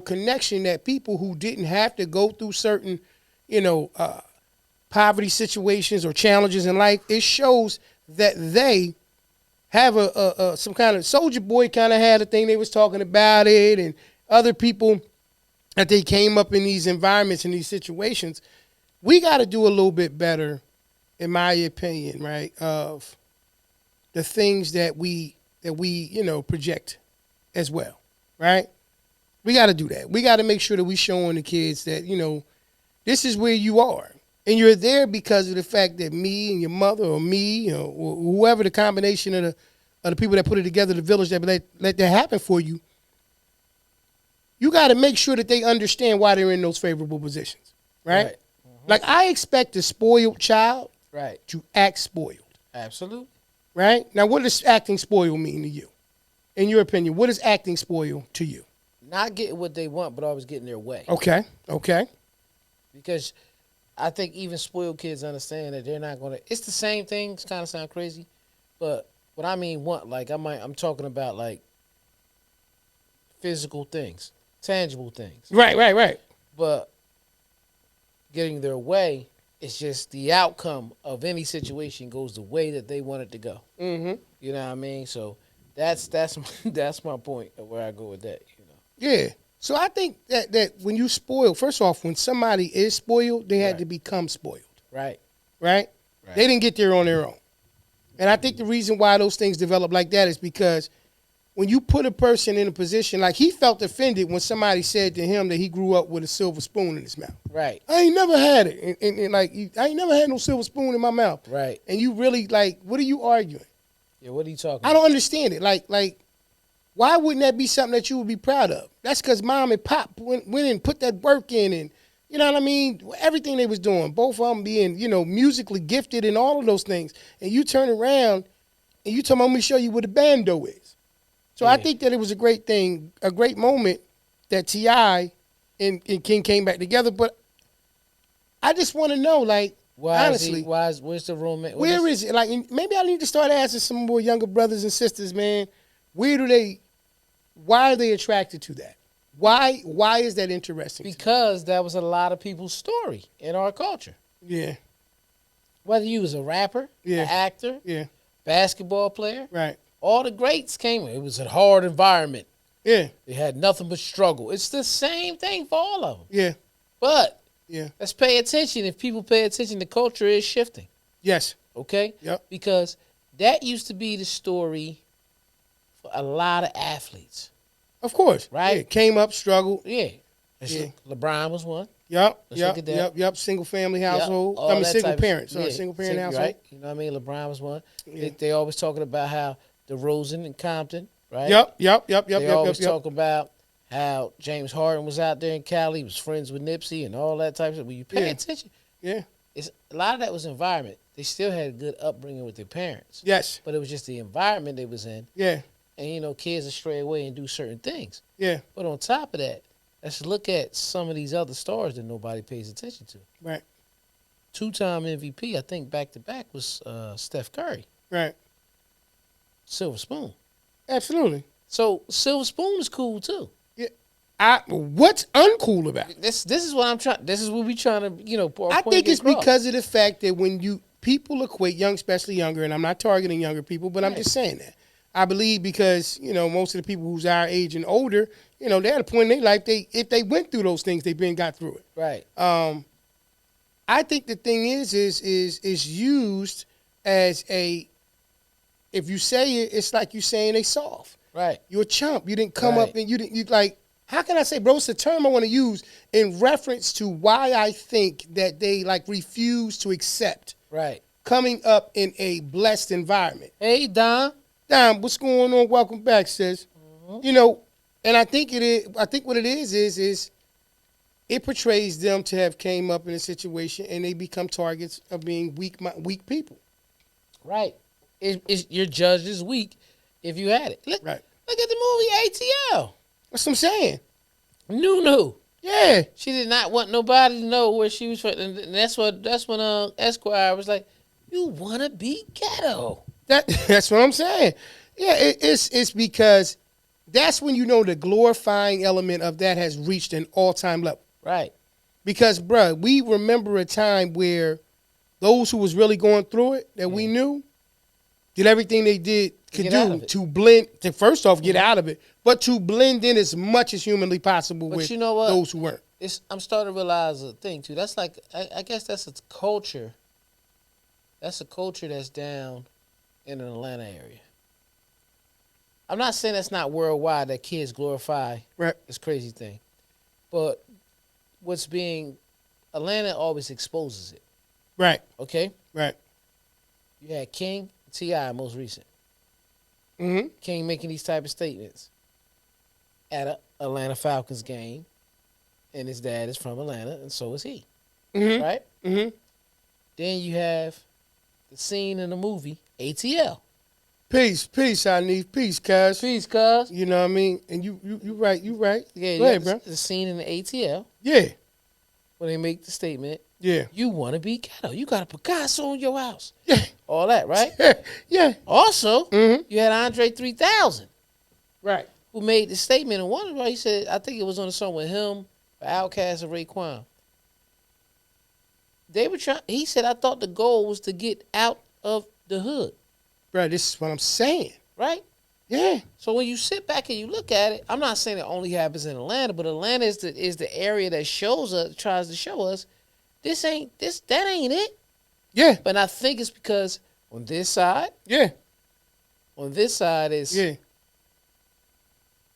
S2: connection that people who didn't have to go through certain, poverty situations or challenges in life, it shows that they have a some kind of Soldier Boy kind of had a thing they was talking about it, and other people that they came up in these environments in these situations. We got to do a little bit better, in my opinion, right, of the things that we project as well, right? We got to do that. We got to make sure that we showing the kids that this is where you are, and you're there because of the fact that me and your mother, or me, or whoever the combination of the people that put it together, the village that let that happen for you. You got to make sure that they understand why they're in those favorable positions, right? Mm-hmm. Like, I expect a spoiled child to act spoiled.
S1: Absolutely.
S2: Right? Now, what does acting spoiled mean to you? In your opinion, what is acting spoiled to you?
S1: Not getting what they want, but always getting their way.
S2: Okay.
S1: Because I think even spoiled kids understand that they're not going to. It's the same thing. It's kind of sound crazy, but what I mean, like I'm talking about like physical things, tangible things.
S2: Right.
S1: But getting their way, it's just the outcome of any situation goes the way that they want it to go.
S2: Mm-hmm.
S1: You know what I mean? So that's my point of where I go with that.
S2: Yeah. So I think that when you spoil, first off, when somebody is spoiled, they had to become spoiled.
S1: Right.
S2: They didn't get there on their own. And I think the reason why those things develop like that is because when you put a person in a position, like he felt offended when somebody said to him that he grew up with a silver spoon in his mouth.
S1: Right.
S2: I ain't never had it. And like, I ain't never had no silver spoon in my mouth.
S1: Right.
S2: And you really, like, what are you arguing?
S1: Yeah, what are you talking about?
S2: I don't understand it. Like, why wouldn't that be something that you would be proud of? That's because mom and pop went and put that work in, and you know what I mean? Everything they was doing, both of them being, musically gifted and all of those things. And you turn around and you tell me, I'm going to show you what a bando is. So I think that it was a great thing, a great moment that T.I. and King came back together. But I just want to know, like, honestly,
S1: where's the romance?
S2: Where is it? Like, maybe I need to start asking some more younger brothers and sisters, man, why are they attracted to that? Why is that interesting?
S1: Because that was a lot of people's story in our culture.
S2: Yeah.
S1: Whether you was a rapper, an actor, basketball player,
S2: right.
S1: All the greats came. It was a hard environment.
S2: Yeah.
S1: They had nothing but struggle. It's the same thing for all of them.
S2: Yeah.
S1: But let's pay attention. If people pay attention, the culture is shifting.
S2: Yes.
S1: Okay?
S2: Yep.
S1: Because that used to be the story for a lot of athletes.
S2: Of course.
S1: Right?
S2: Yeah. Came up, struggled.
S1: Yeah. LeBron was one.
S2: Yep. Single family household.
S1: Yep.
S2: Single parent. Sorry, single parent household.
S1: Right. You know what I mean? LeBron was one. Yeah. They always talking about how DeRozan and Compton, right?
S2: Yep.
S1: They always talk about how James Harden was out there in Cali, he was friends with Nipsey and all that type of stuff. When you pay attention, it's a lot of that was environment. They still had a good upbringing with their parents.
S2: Yes.
S1: But it was just the environment they was in.
S2: Yeah.
S1: And kids will stray away and do certain things.
S2: Yeah.
S1: But on top of that, let's look at some of these other stars that nobody pays attention to.
S2: Right.
S1: 2-time MVP, I think back to back was Steph Curry.
S2: Right.
S1: Silver spoon.
S2: Absolutely.
S1: So silver spoon is cool too.
S2: Yeah. What's uncool about it?
S1: This is what I'm trying. This is what we trying to.
S2: I think it's because of the fact that when people equate especially younger, and I'm not targeting younger people, but I'm just saying that. I believe because most of the people who's our age and older, they're at a point in their life if they went through those things, they've got through it.
S1: Right.
S2: I think the thing is used as a. If you say it, it's like you saying they soft.
S1: Right.
S2: You're a chump. You didn't come up and you like. How can I say, bro? It's a term I want to use in reference to why I think that they refuse to accept.
S1: Right.
S2: Coming up in a blessed environment.
S1: Hey, Don.
S2: Don, what's going on? Welcome back, sis. Mm-hmm. And I think it is. I think what it is it portrays them to have came up in a situation and they become targets of being weak people.
S1: Right. You're judged as weak if you had it. Look at the movie ATL.
S2: That's what I'm saying.
S1: Nunu.
S2: Yeah.
S1: She did not want nobody to know where she was from. And that's when Esquire was like, you want to be ghetto.
S2: That's what I'm saying. Yeah, it's because that's when the glorifying element of that has reached an all-time level.
S1: Right.
S2: Because, bruh, we remember a time where those who was really going through it that we knew, did everything they could do to blend, to first off get out of it, but to blend in as much as humanly possible with
S1: you know what?
S2: those who weren't.
S1: I'm starting to realize a thing too. That's like I guess that's a culture. That's a culture that's down in an Atlanta area. I'm not saying that's not worldwide that kids glorify this crazy thing, but Atlanta always exposes it.
S2: Right.
S1: Okay.
S2: Right.
S1: You had King, T.I. most recent.
S2: Mm-hmm.
S1: King making these type of statements at a Atlanta Falcons game, and his dad is from Atlanta, and so is he.
S2: Mm-hmm.
S1: Right?
S2: Mm-hmm.
S1: Then you have the scene in the movie, ATL.
S2: Peace, Anif. Peace, cuz.
S1: Peace, cuz.
S2: You know what I mean? And you right.
S1: Yeah,
S2: Go ahead, bro.
S1: The scene in the ATL.
S2: Yeah.
S1: When they make the statement,
S2: yeah,
S1: you want to be ghetto. You got a Picasso in your house.
S2: Yeah.
S1: All that, right?
S2: Yeah.
S1: Also, you had Andre 3000.
S2: Right.
S1: Who made the statement, and one of them, he said, I think it was on the song with him, Outkast, and Raekwon. They were trying. He said, I thought the goal was to get out of the hood.
S2: Bro, this is what I'm saying.
S1: Right?
S2: Yeah.
S1: So when you sit back and you look at it, I'm not saying it only happens in Atlanta, but Atlanta is the area that tries to show us that ain't it.
S2: Yeah.
S1: But I think it's because on this side is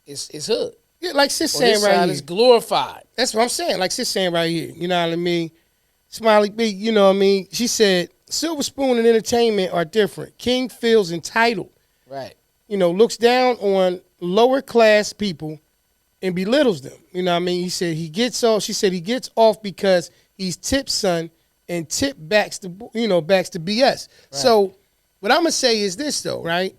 S1: it's hood.
S2: Yeah, like Sis saying right here.
S1: Is glorified.
S2: That's what I'm saying. Like Sis saying right here. You know what I mean? Smiley B, you know what I mean? She said, Silver Spoon and entertainment are different. King feels entitled.
S1: Right.
S2: You know, looks down on lower class people and belittles them. You know what I mean? She said he gets off because he's Tip's son and Tip backs the BS. Right. So what I'm gonna say is this though, right?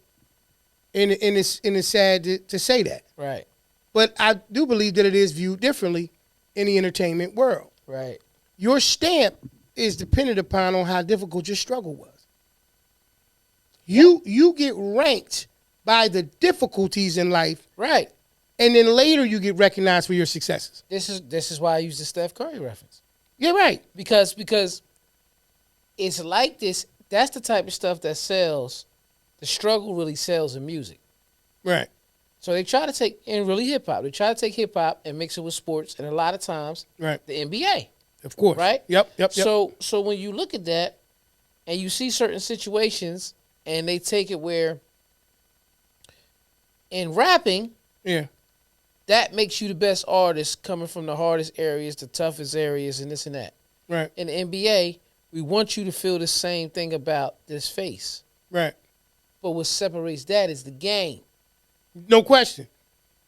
S2: And it's sad to say that.
S1: Right.
S2: But I do believe that it is viewed differently in the entertainment world.
S1: Right.
S2: Your stamp is dependent upon on how difficult your struggle was. You get ranked by the difficulties in life.
S1: Right.
S2: And then later you get recognized for your successes.
S1: This is why I use the Steph Curry reference.
S2: Yeah, right.
S1: Because it's like this. That's the type of stuff that sells. The struggle really sells in music. Right. So they try to take, and really hip hop, they try to take hip hop and mix it with sports, and a lot of times, the NBA.
S2: Of course.
S1: Right?
S2: Yep.
S1: So when you look at that and you see certain situations and they take it where in rapping, that makes you the best artist coming from the hardest areas, the toughest areas, and this and that.
S2: Right.
S1: In the NBA, we want you to feel the same thing about this face. Right. But what separates that is the game.
S2: No question.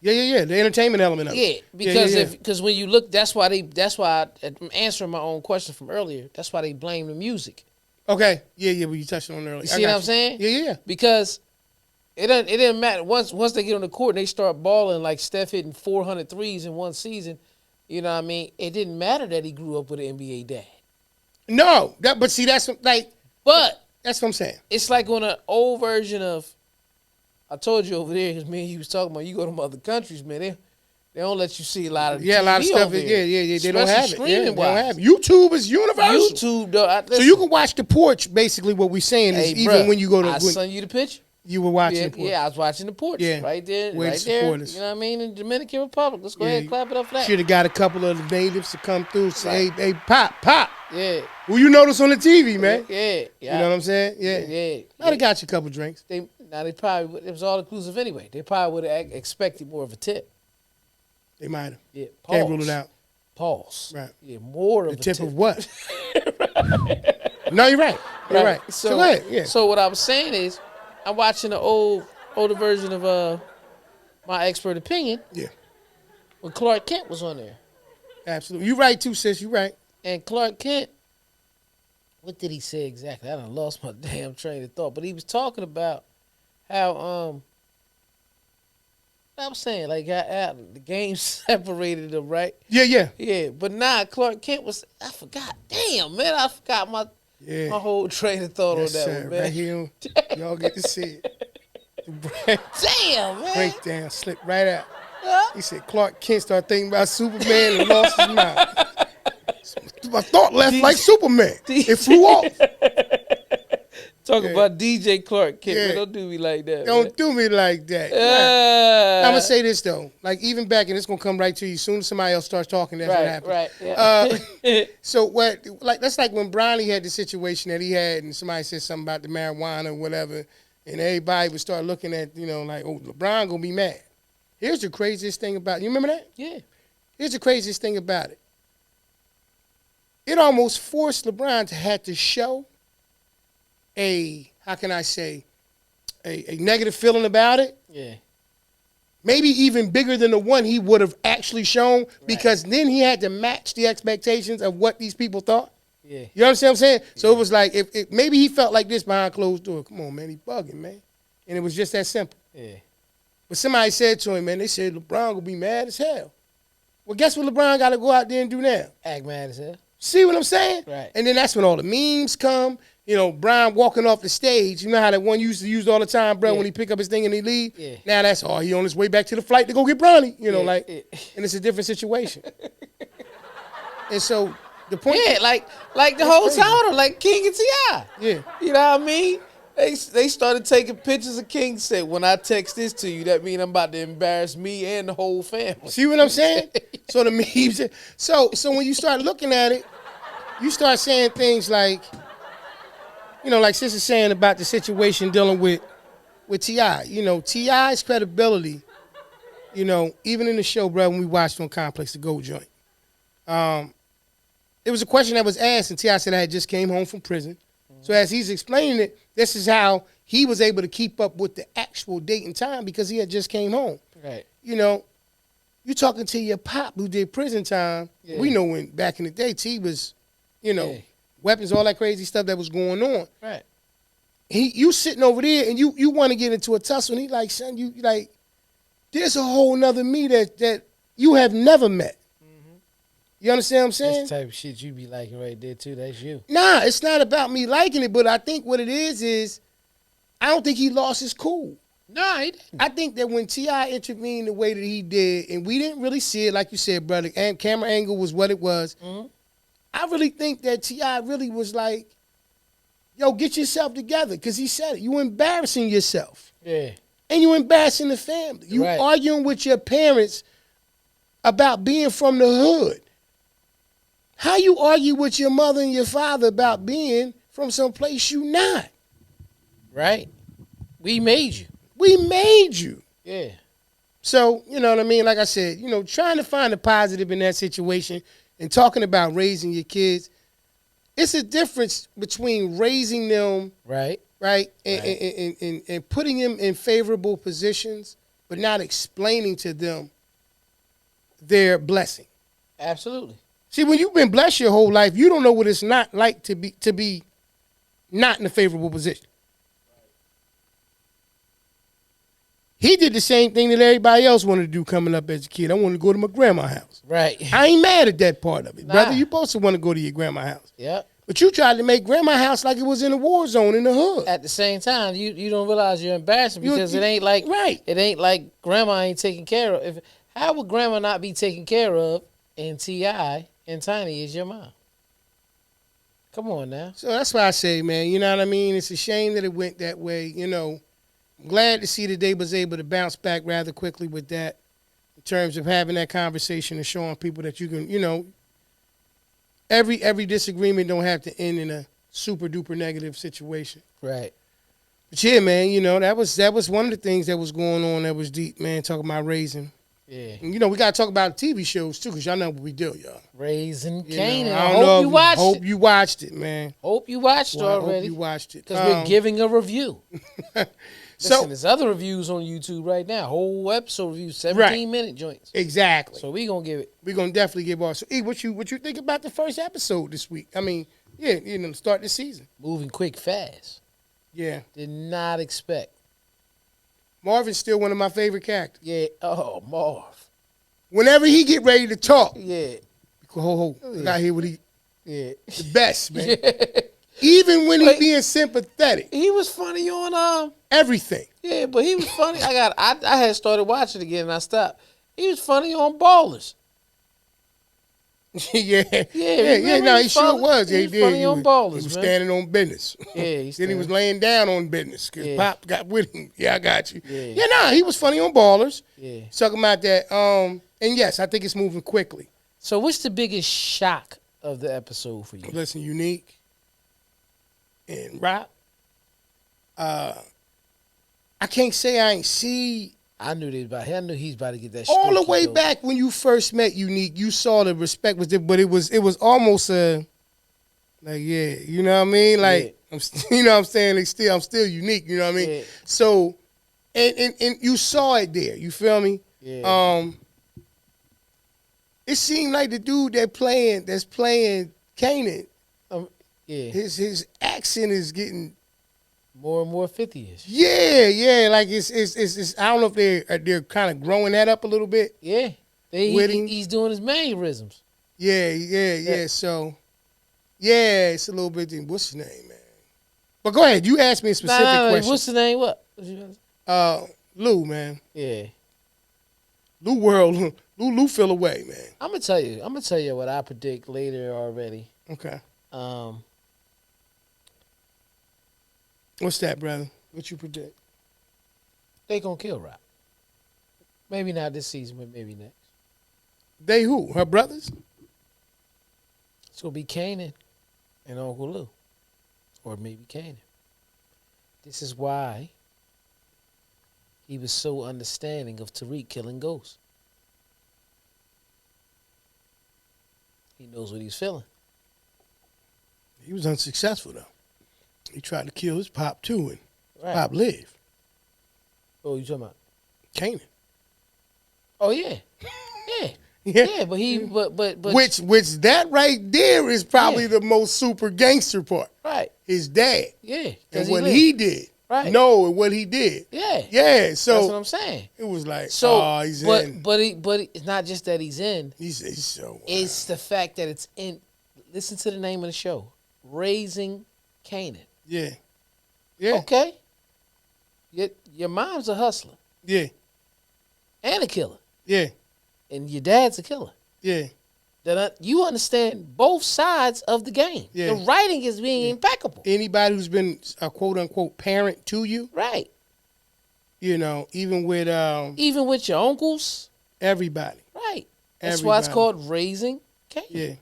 S2: Yeah. The entertainment element of it.
S1: Yeah, because when you look, that's why I'm answering my own question from earlier. That's why they blame the music.
S2: Okay. Yeah. But you touched on it earlier.
S1: You see what I'm saying?
S2: Yeah.
S1: Because it didn't matter once they get on the court and they start balling like Steph hitting 400 threes in one season. You know what I mean? It didn't matter that he grew up with an NBA dad.
S2: No, but that's what I'm saying.
S1: It's like on an old version of. I told you over there because me and you was talking about you go to other countries, man. They don't let you see a lot of
S2: a lot of stuff. Yeah. They don't have it. They don't have it. YouTube is universal.
S1: YouTube, though.
S2: So you can watch the Porch. Basically, what we're saying is even when you go to.
S1: I sent you the picture.
S2: You were watching the Porch.
S1: Yeah, I was watching the Porch. Yeah. Right there.
S2: Way
S1: right there.
S2: Us.
S1: You know what I mean? In the Dominican Republic. Let's go ahead and clap it up for that.
S2: Should have got a couple of the natives to come through and say, hey, pop.
S1: Yeah.
S2: Who you notice on the TV, man?
S1: Yeah.
S2: You know what I'm saying? Yeah. Might have got you a couple drinks.
S1: They probably, it was all inclusive anyway. They probably would have expected more of a tip.
S2: They might have.
S1: Yeah.
S2: Can't rule it out.
S1: Pause.
S2: Right.
S1: Yeah, more of a tip.
S2: The tip of what? No, you're right. You're right. So go ahead. Yeah.
S1: So what I was saying is, I'm watching the older version of My Expert Opinion.
S2: Yeah.
S1: When Clark Kent was on there.
S2: Absolutely. You're right too, sis. You're right.
S1: And Clark Kent, what did he say exactly? I done lost my damn train of thought. But he was talking about how I was saying, like, how the game separated them, right?
S2: Yeah.
S1: Yeah, but now Clark Kent was, I forgot. Damn, man, I forgot my whole train of thought on that one, man.
S2: Right here, y'all get to see it.
S1: Damn, man.
S2: Breakdown, slipped right out. Huh? He said Clark Kent started thinking about Superman and lost his mind. My thought left like Superman. It flew off.
S1: Talk
S2: Yeah.
S1: about DJ Clark Kent.
S2: Yeah.
S1: Man, don't do me like that.
S2: Don't do me like that. I'm gonna say this though, like even back, and it's gonna come right to you. As soon as somebody else starts talking, that's what happens.
S1: Right. Yeah.
S2: So what? Like that's like when Bronny had the situation that he had, and somebody said something about the marijuana or whatever, and everybody would start looking at like, oh, LeBron gonna be mad. Here's the craziest thing about it. You remember that?
S1: Yeah.
S2: Here's the craziest thing about it. It almost forced LeBron to have to show a negative feeling about it.
S1: Yeah.
S2: Maybe even bigger than the one he would have actually shown, because then he had to match the expectations of what these people thought.
S1: Yeah.
S2: You understand what I'm saying? So it was like, if maybe he felt like this behind closed doors. Come on, man, he bugging, man. And it was just that simple.
S1: Yeah.
S2: But somebody said to him, man, they said LeBron will be mad as hell. Well, guess what LeBron got to go out there and do now?
S1: Act mad as hell.
S2: See what I'm saying?
S1: Right.
S2: And then that's when all the memes come. Brian walking off the stage. You know how that one used to use all the time, bro, when he pick up his thing and he leave?
S1: Yeah.
S2: Now that's all. He on his way back to the flight to go get Bronny. And it's a different situation. And so the point.
S1: Yeah, like the whole time, like King and T.I.
S2: Yeah.
S1: You know what I mean? They started taking pictures of King, said, when I text this to you, that mean I'm about to embarrass me and the whole family.
S2: See what I'm saying? So the memes. So when you start looking at it, you start saying things like, like Sis is saying about the situation dealing with T.I. T.I.'s credibility, even in the show, bro, when we watched on Complex, the Gold Joint, it was a question that was asked, and T.I. said I had just came home from prison. So as he's explaining it, this is how he was able to keep up with the actual date and time, because he had just came home.
S1: Right.
S2: You talking to your pop who did prison time.
S1: Yeah.
S2: We know when back in the day, T was, weapons, all that crazy stuff that was going on.
S1: Right.
S2: You sitting over there and you want to get into a tussle, and he like, son, you like, there's a whole nother me that you have never met. You understand what I'm saying?
S1: That's the type of shit you be liking right there, too. That's you.
S2: Nah, it's not about me liking it, but I think what it is I don't think he lost his cool.
S1: Nah, he didn't.
S2: I think that when T.I. intervened the way that he did, and we didn't really see it, like you said, brother, and camera angle was what it was, I really think that T.I. really was like, yo, get yourself together, because he said it. You embarrassing yourself.
S1: Yeah.
S2: And you embarrassing the family. You
S1: Right.
S2: arguing with your parents about being from the hood. How you argue with your mother and your father about being from some place you not?
S1: Right. We made you.
S2: We made you.
S1: Yeah.
S2: So, you know what I mean? Like I said, trying to find a positive in that situation and talking about raising your kids, it's a difference between raising them,
S1: Right.
S2: and putting them in favorable positions, but not explaining to them their blessing.
S1: Absolutely.
S2: See, when you've been blessed your whole life, you don't know what it's not like to be not in a favorable position. He did the same thing that everybody else wanted to do coming up as a kid. I wanted to go to my grandma's house.
S1: Right.
S2: I ain't mad at that part of it,
S1: Nah.
S2: brother. You supposed to want to go to your grandma's house.
S1: Yep.
S2: But you tried to make grandma's house like it was in a war zone in the hood.
S1: At the same time, you don't realize you're embarrassing, because it ain't like
S2: right.
S1: It ain't like grandma ain't taken care of. How would grandma not be taken care of? And T.I. and Tiny is your mom. Come on now.
S2: So that's why I say, man, you know what I mean? It's a shame that it went that way. I'm glad to see that they was able to bounce back rather quickly with that, in terms of having that conversation and showing people that you can, every disagreement don't have to end in a super duper negative situation.
S1: Right.
S2: But yeah, man, that was one of the things that was going on that was deep, man, talking about raising.
S1: Yeah.
S2: And, we got to talk about TV shows, too, because y'all know what we do, y'all.
S1: Raising Canaan.
S2: I
S1: I
S2: don't know
S1: hope you watched
S2: hope
S1: it.
S2: you watched it, man.
S1: Hope you watched it
S2: Well, I
S1: already.
S2: hope you watched it.
S1: Because we're giving a review.
S2: So
S1: Listen, there's other reviews on YouTube right now. Whole episode reviews, 17-minute joints.
S2: exactly.
S1: So we gonna give it.
S2: We're gonna definitely give ours. So, E, what you think about the first episode this week? I mean, yeah, start the season.
S1: Moving quick, fast.
S2: Yeah,
S1: Did not expect.
S2: Marvin's still one of my favorite characters.
S1: Yeah. Oh, Marv.
S2: Whenever he get ready to talk,
S1: Yeah.
S2: ho, I got here with
S1: Yeah.
S2: the best, man.
S1: Yeah.
S2: Even when he
S1: Wait.
S2: being sympathetic,
S1: He was funny on
S2: everything.
S1: Yeah, but he was funny. I had started watching again and I stopped. He was funny on Ballers.
S2: yeah,
S1: remember
S2: no,
S1: he
S2: he sure
S1: funny-
S2: was. Yeah,
S1: he
S2: he did.
S1: funny on Ballers,
S2: he was
S1: man.
S2: standing on business.
S1: Yeah,
S2: Then he was laying down on business because
S1: Yeah.
S2: Pop got with him. Yeah, I got you.
S1: Yeah.
S2: Yeah, nah, he was funny on Ballers.
S1: Yeah.
S2: Talking about that. And yes, I think it's moving quickly.
S1: So what's the biggest shock of the episode for you?
S2: Listen, Unique and Rock. I can't say I ain't see
S1: I knew he's about to get that.
S2: all the
S1: streaky
S2: way
S1: dope.
S2: back when you first met Unique. You saw the respect was there, but it was almost a like you know what I mean? Like you know what I'm saying? I'm still unique. You know what I mean?
S1: Yeah.
S2: So and you saw it there. You feel me?
S1: Yeah.
S2: It seemed like the dude that's playing Kanan.
S1: Yeah.
S2: His accent is getting
S1: More and more 50-ish.
S2: yeah. Like it's I don't know if they're kind of growing that up a little bit.
S1: Yeah. He's doing his mannerisms.
S2: Yeah. So it's a little bit. What's his name, man? But go ahead. You asked me a specific question.
S1: What's the name? What?
S2: Lou, man.
S1: Yeah.
S2: Lou fell away, man.
S1: I'm gonna tell you what I predict later already.
S2: Okay.
S1: What's
S2: that, brother? What you predict?
S1: They gonna kill Rock. Maybe not this season, but maybe next.
S2: They who? Her brothers?
S1: It's gonna be Kanan and Uncle Lou, or maybe Kanan. This is why he was so understanding of Tariq killing Ghost. He knows what he's feeling.
S2: He was unsuccessful though. He tried to kill his pop too, and
S1: Right.
S2: Pop lived.
S1: Oh, you talking about?
S2: Kanan.
S1: Oh yeah, yeah. But
S2: Which that right there is probably
S1: Yeah.
S2: the most super gangster part.
S1: right,
S2: His dad
S1: yeah.
S2: and
S1: 'cause
S2: what
S1: lived.
S2: he did.
S1: Right.
S2: No, and what he did.
S1: Yeah,
S2: Yeah. So
S1: that's what I'm saying.
S2: it was like,
S1: So,
S2: he's
S1: but
S2: in.
S1: it's not just that he's in.
S2: He's so.
S1: It's the fact that it's in. Listen to the name of the show, Raising Kanan.
S2: Yeah. Yeah.
S1: Okay. Your mom's a hustler
S2: Yeah.
S1: and a killer,
S2: Yeah.
S1: and your dad's a killer.
S2: Yeah.
S1: You understand both sides of the game.
S2: Yeah.
S1: The writing is being impeccable.
S2: Anybody who's been a quote unquote parent to you,
S1: Right.
S2: you know, even with
S1: Even with your uncles.
S2: everybody.
S1: Right. That's why it's
S2: Everybody.
S1: called Raising Kanan.
S2: Yeah.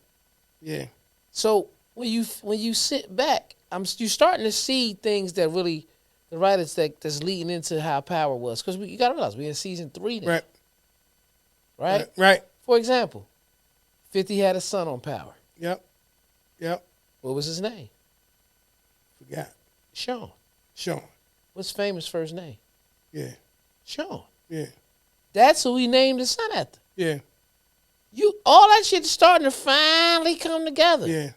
S2: Yeah.
S1: So when you sit back, you're starting to see things that really the writers that's leading into how power was. Because you got to realize we're in season 3 now. Right?
S2: Right.
S1: For example, 50 had a son on Power.
S2: Yep.
S1: What was his name?
S2: Forgot.
S1: Sean.
S2: Sean.
S1: What's famous first name?
S2: Yeah.
S1: Sean.
S2: Yeah.
S1: That's who he named his son after.
S2: Yeah.
S1: All that shit's starting to finally come together.
S2: Yeah.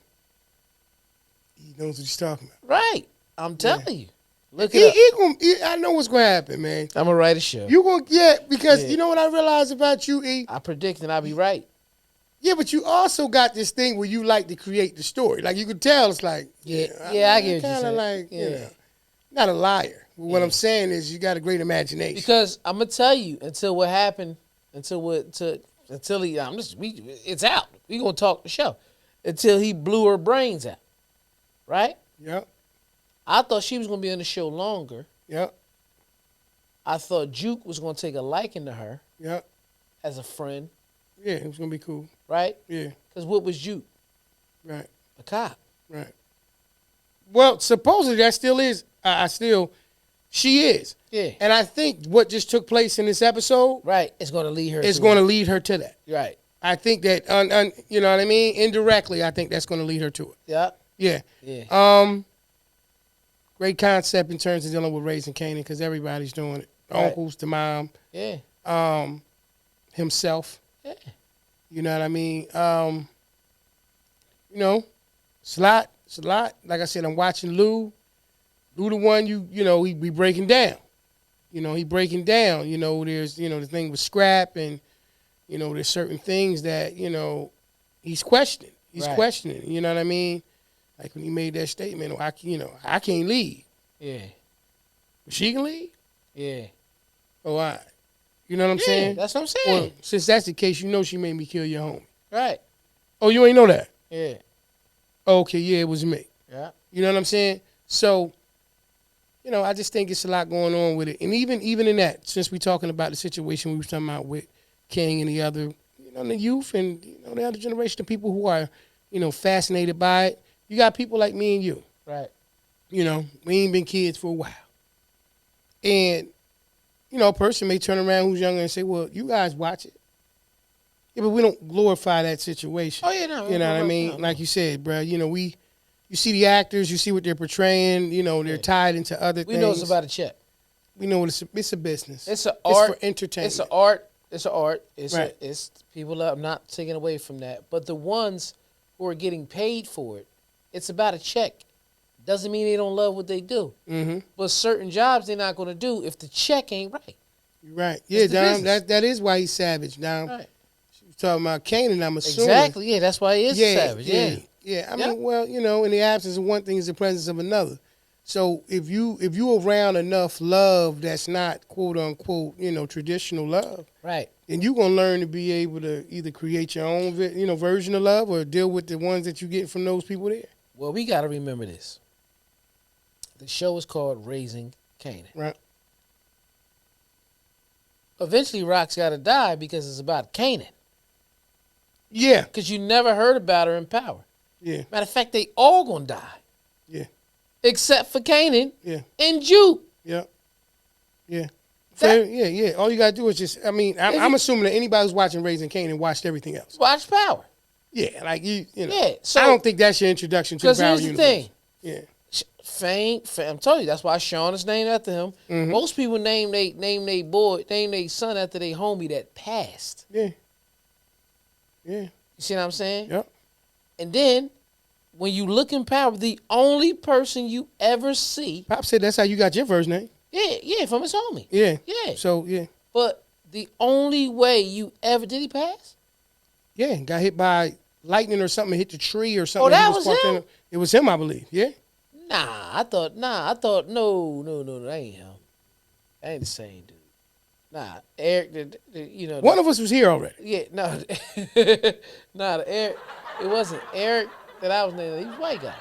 S2: He knows what he's talking about.
S1: Right. I'm telling you. Look it up.
S2: I know what's going to happen, man.
S1: I'm going to write a show.
S2: You going because you know what I realized about you, E?
S1: I predict and I'll be right.
S2: Yeah, but you also got this thing where you like to create the story. Like you could tell it's like,
S1: I get what you're
S2: kind of
S1: saying.
S2: like, you
S1: Yeah.
S2: know, not a liar. But what I'm saying is you got a great imagination.
S1: Because I'm gonna tell you until what happened, it's out. We gonna talk the show until he blew her brains out, right?
S2: Yep.
S1: I thought she was gonna be on the show longer.
S2: Yep.
S1: I thought Juke was gonna take a liking to her
S2: Yep.
S1: as a friend,
S2: Yeah, it was gonna be cool.
S1: right?
S2: Yeah.
S1: Because what was Juke?
S2: Right.
S1: A cop.
S2: Right. Well, supposedly that still is. She is.
S1: Yeah.
S2: And I think what just took place in this episode
S1: Right. It's gonna lead her.
S2: is going to lead her to that.
S1: Right.
S2: I think that, you know what I mean? Indirectly, I think that's going to lead her to it.
S1: Yeah.
S2: Yeah.
S1: Yeah.
S2: Great concept in terms of dealing with raising Kanan because everybody's doing it.
S1: Right.
S2: Uncles, the mom,
S1: Yeah.
S2: himself.
S1: Yeah.
S2: You know what I mean? You know, it's a lot. It's a lot. Like I said, I'm watching Lou. Lou the one you know, he breaking down. You know, he breaking down. You know, there's, you know, the thing with scrap and, you know, there's certain things that, you know, he's questioning. He's
S1: Right.
S2: questioning. You know what I mean? Like when he made that statement, I can't leave.
S1: Yeah.
S2: But she can leave?
S1: Yeah.
S2: Oh, all right. You know what I'm
S1: Yeah,
S2: saying?
S1: that's what I'm saying.
S2: Well, since that's the case, you know she made me kill your homie.
S1: Right.
S2: Oh, you ain't know that?
S1: Yeah.
S2: Okay, yeah, it was me.
S1: Yeah.
S2: You know what I'm saying? So, I just think it's a lot going on with it. And even in that, since we're talking about the situation we were talking about with King and the other, the youth and, the other generation of people who are, fascinated by it, you got people like me and you.
S1: Right.
S2: We ain't been kids for a while. And, a person may turn around who's younger and say, well, you guys watch it. Yeah, but we don't glorify that situation.
S1: Oh, yeah, no.
S2: You know what I mean? Like you said, bro, you see the actors, you see what they're portraying, they're tied into other things.
S1: We know it's about a check.
S2: We know it's a business.
S1: It's an art.
S2: It's for entertainment.
S1: It's an art. It's an art.
S2: Right.
S1: It's people I'm not taking away from that. But the ones who are getting paid for it, it's about a check. Doesn't mean they don't love what they do.
S2: Mm-hmm.
S1: But certain jobs they're not going to do if the check ain't right.
S2: You're right. Yeah,
S1: the
S2: Dom,
S1: business.
S2: that is why he's savage, Dom.
S1: Right.
S2: Talking about Canaan, I'm assuming.
S1: Exactly. Yeah, that's why he is savage. Yeah.
S2: Yeah. I mean, well, in the absence of one thing is the presence of another. So if you around enough love that's not quote unquote, traditional love,
S1: Right.
S2: then you're gonna learn to be able to either create your own, version of love or deal with the ones that you get from those people there.
S1: Well, we got to remember this. The show is called Raising Canaan.
S2: Right.
S1: Eventually, Rock's got to die because it's about Canaan.
S2: Yeah.
S1: Because you never heard about her in Power.
S2: Yeah.
S1: Matter of fact, they all gonna die.
S2: Yeah.
S1: Except for Canaan
S2: Yeah.
S1: and Jude.
S2: Yeah. Yeah.
S1: That-
S2: Yeah. All you gotta do is just. I mean, I'm assuming that anybody who's watching Raising Canaan watched everything else.
S1: Watch Power.
S2: Yeah, like you know.
S1: Yeah, so
S2: I don't think that's your introduction to the
S1: because
S2: Power
S1: here's the
S2: universe.
S1: thing.
S2: Yeah.
S1: Fame, I'm telling you, that's why Sean is named after him.
S2: Mm-hmm.
S1: Most people name their son after their homie that passed.
S2: Yeah. Yeah.
S1: You see what I'm saying?
S2: Yep.
S1: And then when you look in Power, the only person you ever see,
S2: Pop said that's how you got your first name.
S1: yeah, from his homie.
S2: Yeah.
S1: Yeah.
S2: So yeah.
S1: But the only way you ever did he pass?
S2: Yeah. Got hit by lightning or something, hit the tree or something.
S1: Oh, that
S2: He
S1: was
S2: parked
S1: him?
S2: in it was him, I believe. Yeah.
S1: I thought no, that ain't him. That ain't the same dude. Nah, Eric,
S2: One of us was here already.
S1: yeah, no, the Eric, it wasn't Eric that I was naming. He was a white guy.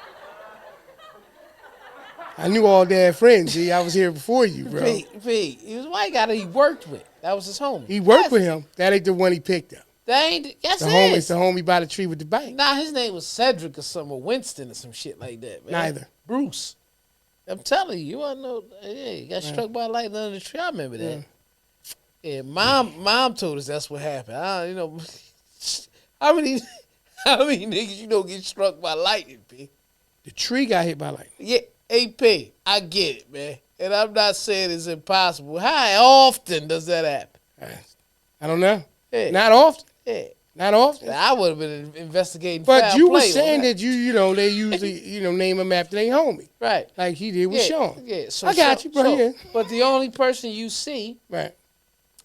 S2: I knew all their friends. See, I was here before you, bro.
S1: Pete, he was a white guy that he worked with. That was his homie.
S2: He worked with him. That ain't the one he picked up.
S1: That ain't, yes,
S2: The
S1: it
S2: homie,
S1: is.
S2: it's the homie by the tree with the bike.
S1: Nah, his name was Cedric or something, or Winston or some shit like that, man.
S2: Neither.
S1: Bruce. I'm telling you, you want to know, yeah, he got struck by lightning under the tree. I remember that. Yeah, mom told us that's what happened. How many niggas get struck by lightning, P?
S2: The tree got hit by lightning.
S1: Yeah, AP, I get it, man. And I'm not saying it's impossible. How often does that happen?
S2: I don't know.
S1: Yeah.
S2: Not often.
S1: Yeah.
S2: Not often.
S1: I would have been investigating
S2: But
S1: foul
S2: you were
S1: play on
S2: saying
S1: that.
S2: that they usually name him after their homie,
S1: Right.
S2: like he did with Sean.
S1: Yeah, so
S2: I got you, bro. Yeah.
S1: But the only person you see
S2: Right.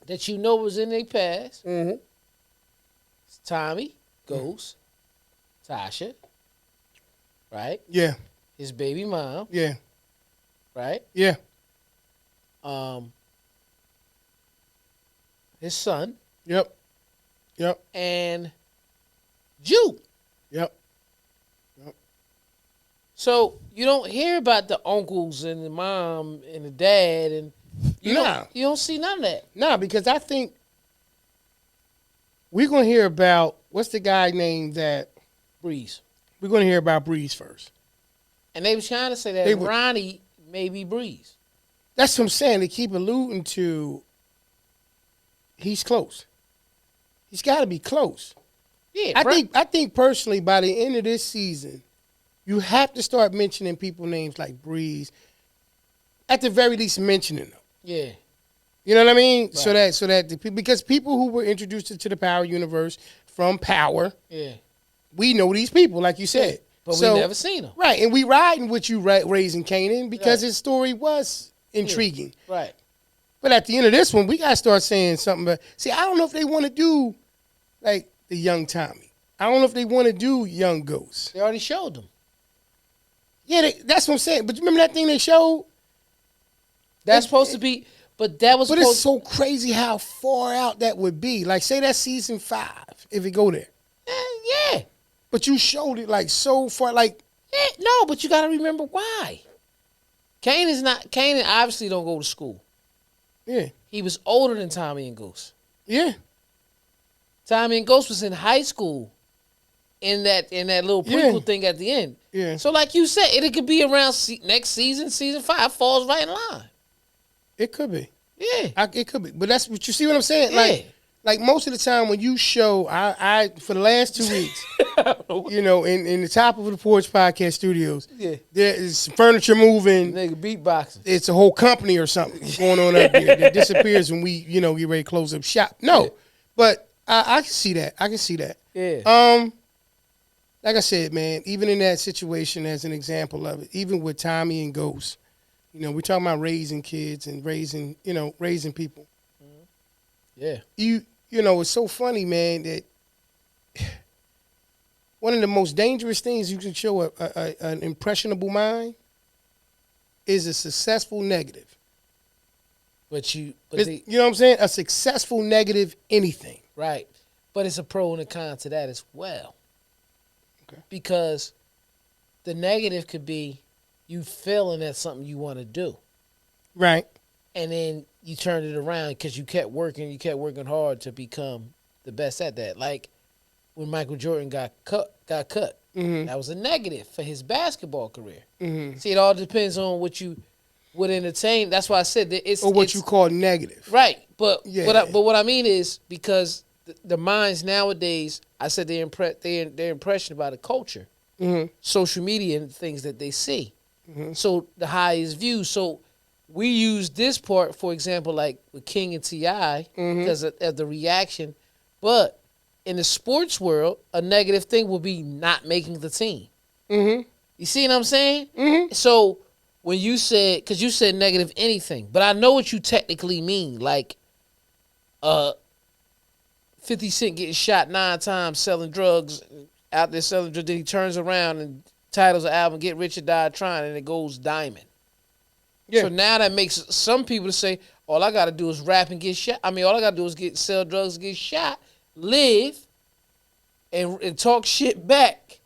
S1: that you know was in their past
S2: Mm-hmm.
S1: is Tommy, Ghost, Tasha, right?
S2: Yeah.
S1: His baby mom,
S2: Yeah.
S1: right?
S2: Yeah.
S1: His son,
S2: Yep. Yep.
S1: and Jude.
S2: Yep.
S1: So you don't hear about the uncles and the mom and the dad, and you don't see none of that.
S2: Nah, because I think we're gonna hear about what's the guy named that.
S1: Breeze.
S2: We're gonna hear about Breeze first.
S1: And they was trying to say that
S2: They were-
S1: Ronnie may be Breeze.
S2: That's what I'm saying. They keep alluding to. He's close. He's got to be close.
S1: Yeah,
S2: I think personally, by the end of this season, you have to start mentioning people names like Breeze. At the very least, mentioning them.
S1: Yeah.
S2: You know what I mean?
S1: Right.
S2: So that because people who were introduced to the Power universe from Power,
S1: Yeah.
S2: we know these people, like you said.
S1: But we never seen them.
S2: Right, and we riding with you Raising Canaan because his story was intriguing.
S1: Right.
S2: But at the end of this one, we got to start saying something. But see, I don't know if they want to do like the young Tommy. I don't know if they want to do young Ghost.
S1: They already showed them.
S2: Yeah, that's what I'm saying. But you remember that thing they showed?
S1: That's supposed to be, but that was
S2: But
S1: supposed
S2: it's so crazy how far out that would be. Like, say that's season 5, if it go there.
S1: Yeah.
S2: But you showed it like so far, like
S1: No, but you got to remember why. Kanan obviously don't go to school.
S2: yeah,
S1: He was older than Tommy and Ghost.
S2: yeah,
S1: Tommy and Ghost was in high school in that little prequel thing at the end.
S2: yeah.
S1: So like you said, it could be around next season, season 5 falls right in line.
S2: It could be.
S1: Yeah.
S2: It could be. But that's what you see what I'm saying?
S1: Yeah.
S2: Like most of the time when you show, I for the last 2 weeks, you know, in the top of the Porch Podcast Studios, there is furniture moving.
S1: Nigga beatboxing.
S2: It's a whole company or something going on up there that disappears when we, you know, get ready to close up shop. No, but I can see that. I can see that.
S1: Yeah.
S2: Like I said, man, even in that situation as an example of it, even with Tommy and Ghost, you know, we're talking about raising kids and raising people.
S1: Yeah.
S2: You know, it's so funny, man, that one of the most dangerous things you can show an impressionable mind is a successful negative. You know what I'm saying? A successful negative anything.
S1: Right. But it's a pro and a con to that as well.
S2: Okay.
S1: Because the negative could be you failing at something you want to do.
S2: Right.
S1: And then you turned it around because you kept working hard to become the best at that. Like when Michael Jordan got cut.
S2: Mm-hmm.
S1: That was a negative for his basketball career.
S2: Mm-hmm.
S1: See, it all depends on what you would entertain. That's why I said that it's...
S2: Or what you call negative.
S1: Right. But
S2: yeah.
S1: but what I mean is because the minds nowadays, I said they're impressioned by the culture, social media and things that they see. Mm-hmm. So the highest view. So we use this part, for example, like with King and T.I. because of the reaction. But in the sports world, a negative thing will be not making the team. Mm-hmm. You see what I'm saying? Mm-hmm. So when you said, because you said negative anything, but I know what you technically mean. Like 50 Cent getting shot 9 times selling drugs, out there selling drugs, then he turns around and titles an album, Get Rich or Die Trying, and it goes diamond. Yeah. So now that makes some people say, all I got to do is rap and get shot. I mean, all I got to do is sell drugs, get shot, live, and talk shit back,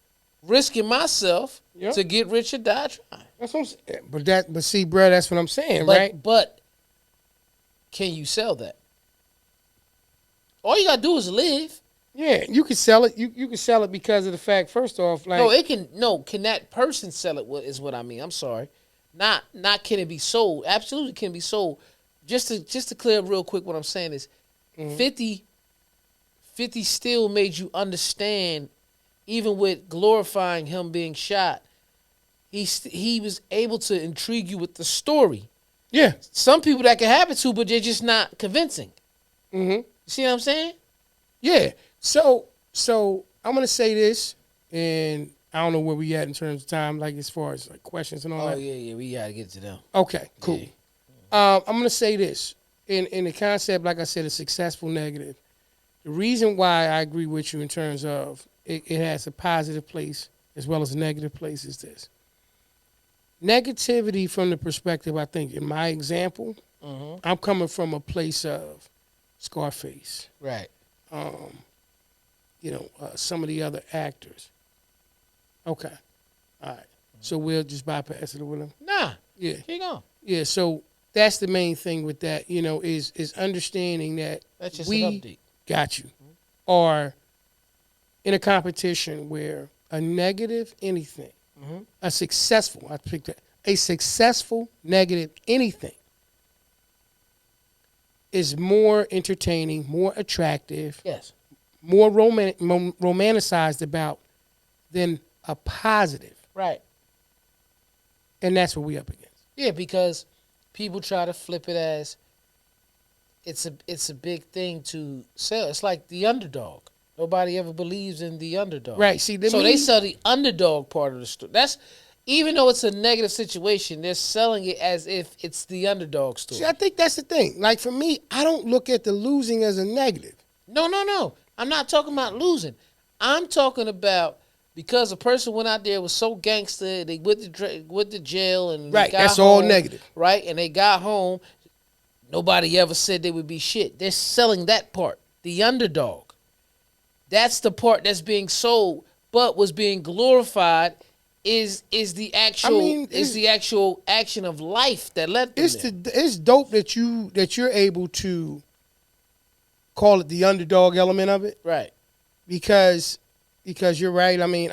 S1: risking myself to get rich or die trying.
S2: That's what I'm saying. But see, bro, that's what I'm saying, right?
S1: But can you sell that? All you gotta do is live.
S2: Yeah, you can sell it. You can sell it because of the fact, first off, like
S1: can that person sell it? Is what I mean. I'm sorry. Not can it be sold? Absolutely can be sold. Just to clear up real quick, what I'm saying is 50 still made you understand, even with glorifying him being shot, he was able to intrigue you with the story.
S2: Yeah.
S1: Some people that can happen to, but they're just not convincing. Mm-hmm. You see what I'm saying?
S2: Yeah. So I'm gonna say this, and I don't know where we at in terms of time, like as far as like questions and all that.
S1: Oh yeah, we gotta get to them.
S2: Okay, cool. Yeah. I'm gonna say this in the concept, like I said, a successful negative. The reason why I agree with you in terms of it has a positive place as well as a negative place is this. Negativity from the perspective, I think, in my example, I'm coming from a place of Scarface.
S1: Right.
S2: Some of the other actors. Okay. All right. So we'll just bypass it with them?
S1: Nah.
S2: Yeah.
S1: Keep going.
S2: Yeah, so that's the main thing with that, is understanding that
S1: that's just an update.
S2: Got you. Are in a competition where a negative anything, a successful negative anything is more entertaining, more attractive,
S1: yes,
S2: more romanticized about than a positive.
S1: Right.
S2: And that's what we up against.
S1: Yeah, because people try to flip it as it's a big thing to sell. It's like the underdog. Nobody ever believes in the underdog.
S2: Right. See, they
S1: sell the underdog part of the story. That's even though it's a negative situation, they're selling it as if it's the underdog story.
S2: See, I think that's the thing. Like for me, I don't look at the losing as a negative.
S1: No. I'm not talking about losing. I'm talking about because a person went out there was so gangster, they went to jail and
S2: right. That's
S1: home,
S2: all negative.
S1: Right, and they got home. Nobody ever said they would be shit. They're selling that part, the underdog. That's the part that's being sold but what's being glorified is the actual action of life that led them there.
S2: It's dope that you're able to call it the underdog element of it,
S1: Right.
S2: because you're right. I mean,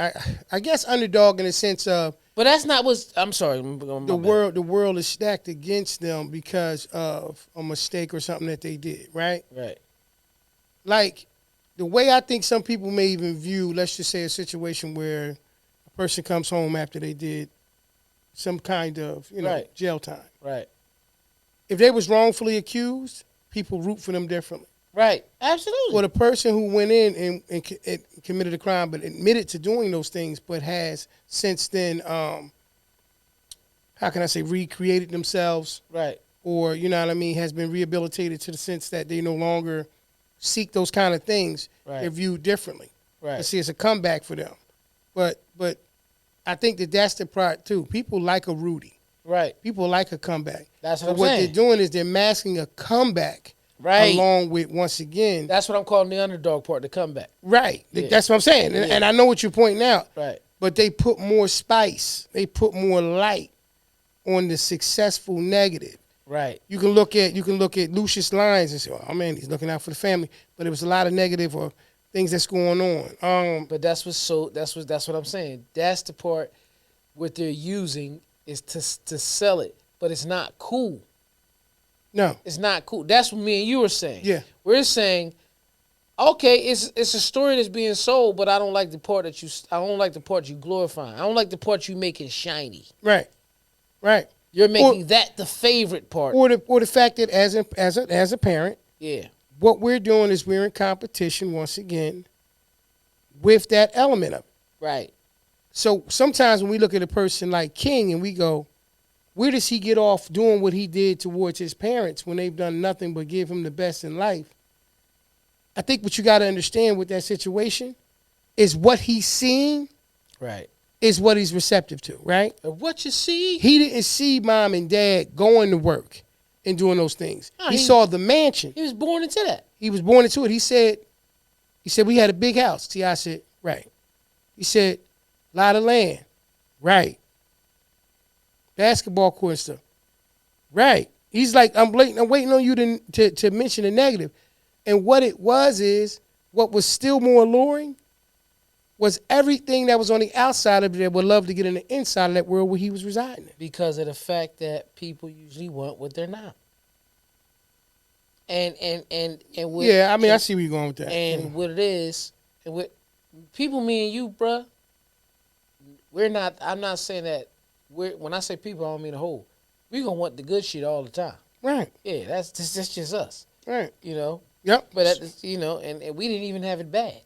S2: I guess underdog in the sense of,
S1: But that's not what's. I'm sorry.
S2: the world is stacked against them because of a mistake or something that they did, right?
S1: Right.
S2: Like, the way I think some people may even view, let's just say, a situation where a person comes home after they did some kind of,
S1: Right.
S2: jail time.
S1: Right.
S2: If they was wrongfully accused, people root for them differently.
S1: Right. Absolutely.
S2: Well, the person who went in and committed a crime but admitted to doing those things, but has since then, how can I say, recreated themselves,
S1: Right.
S2: or, has been rehabilitated to the sense that they no longer seek those kind of things,
S1: Right.
S2: they're viewed differently.
S1: Right.
S2: I see it's a comeback for them. But I think that's the part too. People like a Rudy.
S1: Right.
S2: People like a comeback.
S1: That's what
S2: But
S1: I'm
S2: what
S1: saying.
S2: they're doing is they're masking a comeback,
S1: Right.
S2: along with, once again,
S1: That's what I'm calling the underdog part, the comeback.
S2: right.
S1: Yeah.
S2: That's what I'm saying.
S1: Yeah.
S2: And I know what you're pointing out.
S1: Right.
S2: But they put more spice. They put more light on the successful negative.
S1: Right.
S2: You can look at Lucius Lyons and say, "Oh man, he's looking out for the family," but it was a lot of negative or things that's going on.
S1: But that's what I'm saying. That's the part what they're using is to sell it, but it's not cool.
S2: No,
S1: It's not cool. That's what me and you were saying.
S2: Yeah.
S1: We're saying, okay, it's a story that's being sold, but I don't like the part you glorifying. I don't like the part you making shiny.
S2: right.
S1: You're making that the favorite part.
S2: Or the fact that as a parent,
S1: Yeah.
S2: what we're doing is we're in competition once again with that element of it.
S1: Right.
S2: So sometimes when we look at a person like King and we go, where does he get off doing what he did towards his parents when they've done nothing but give him the best in life? I think what you got to understand with that situation is what he's seeing
S1: Right.
S2: is what he's receptive to, right?
S1: And what you see?
S2: He didn't see mom and dad going to work and doing those things.
S1: No,
S2: he saw the mansion.
S1: He was born into that.
S2: He was born into it. He said we had a big house. T.I. said, right. He said, lot of land. Right. Basketball court and stuff. Right. He's like, I'm waiting on you to mention the negative. And what it was is, what was still more alluring was everything that was on the outside of it that would love to get in the inside of that world where he was residing in.
S1: Because of the fact that people usually want what they're not. And what,
S2: Yeah, I mean, I see where you're going with that.
S1: and what it is, and what people, me and you, bruh, I'm not saying that when I say people, I don't mean the whole. We're gonna want the good shit all the time.
S2: Right.
S1: Yeah, that's just us.
S2: Right.
S1: But
S2: Yep.
S1: and we didn't even have it bad.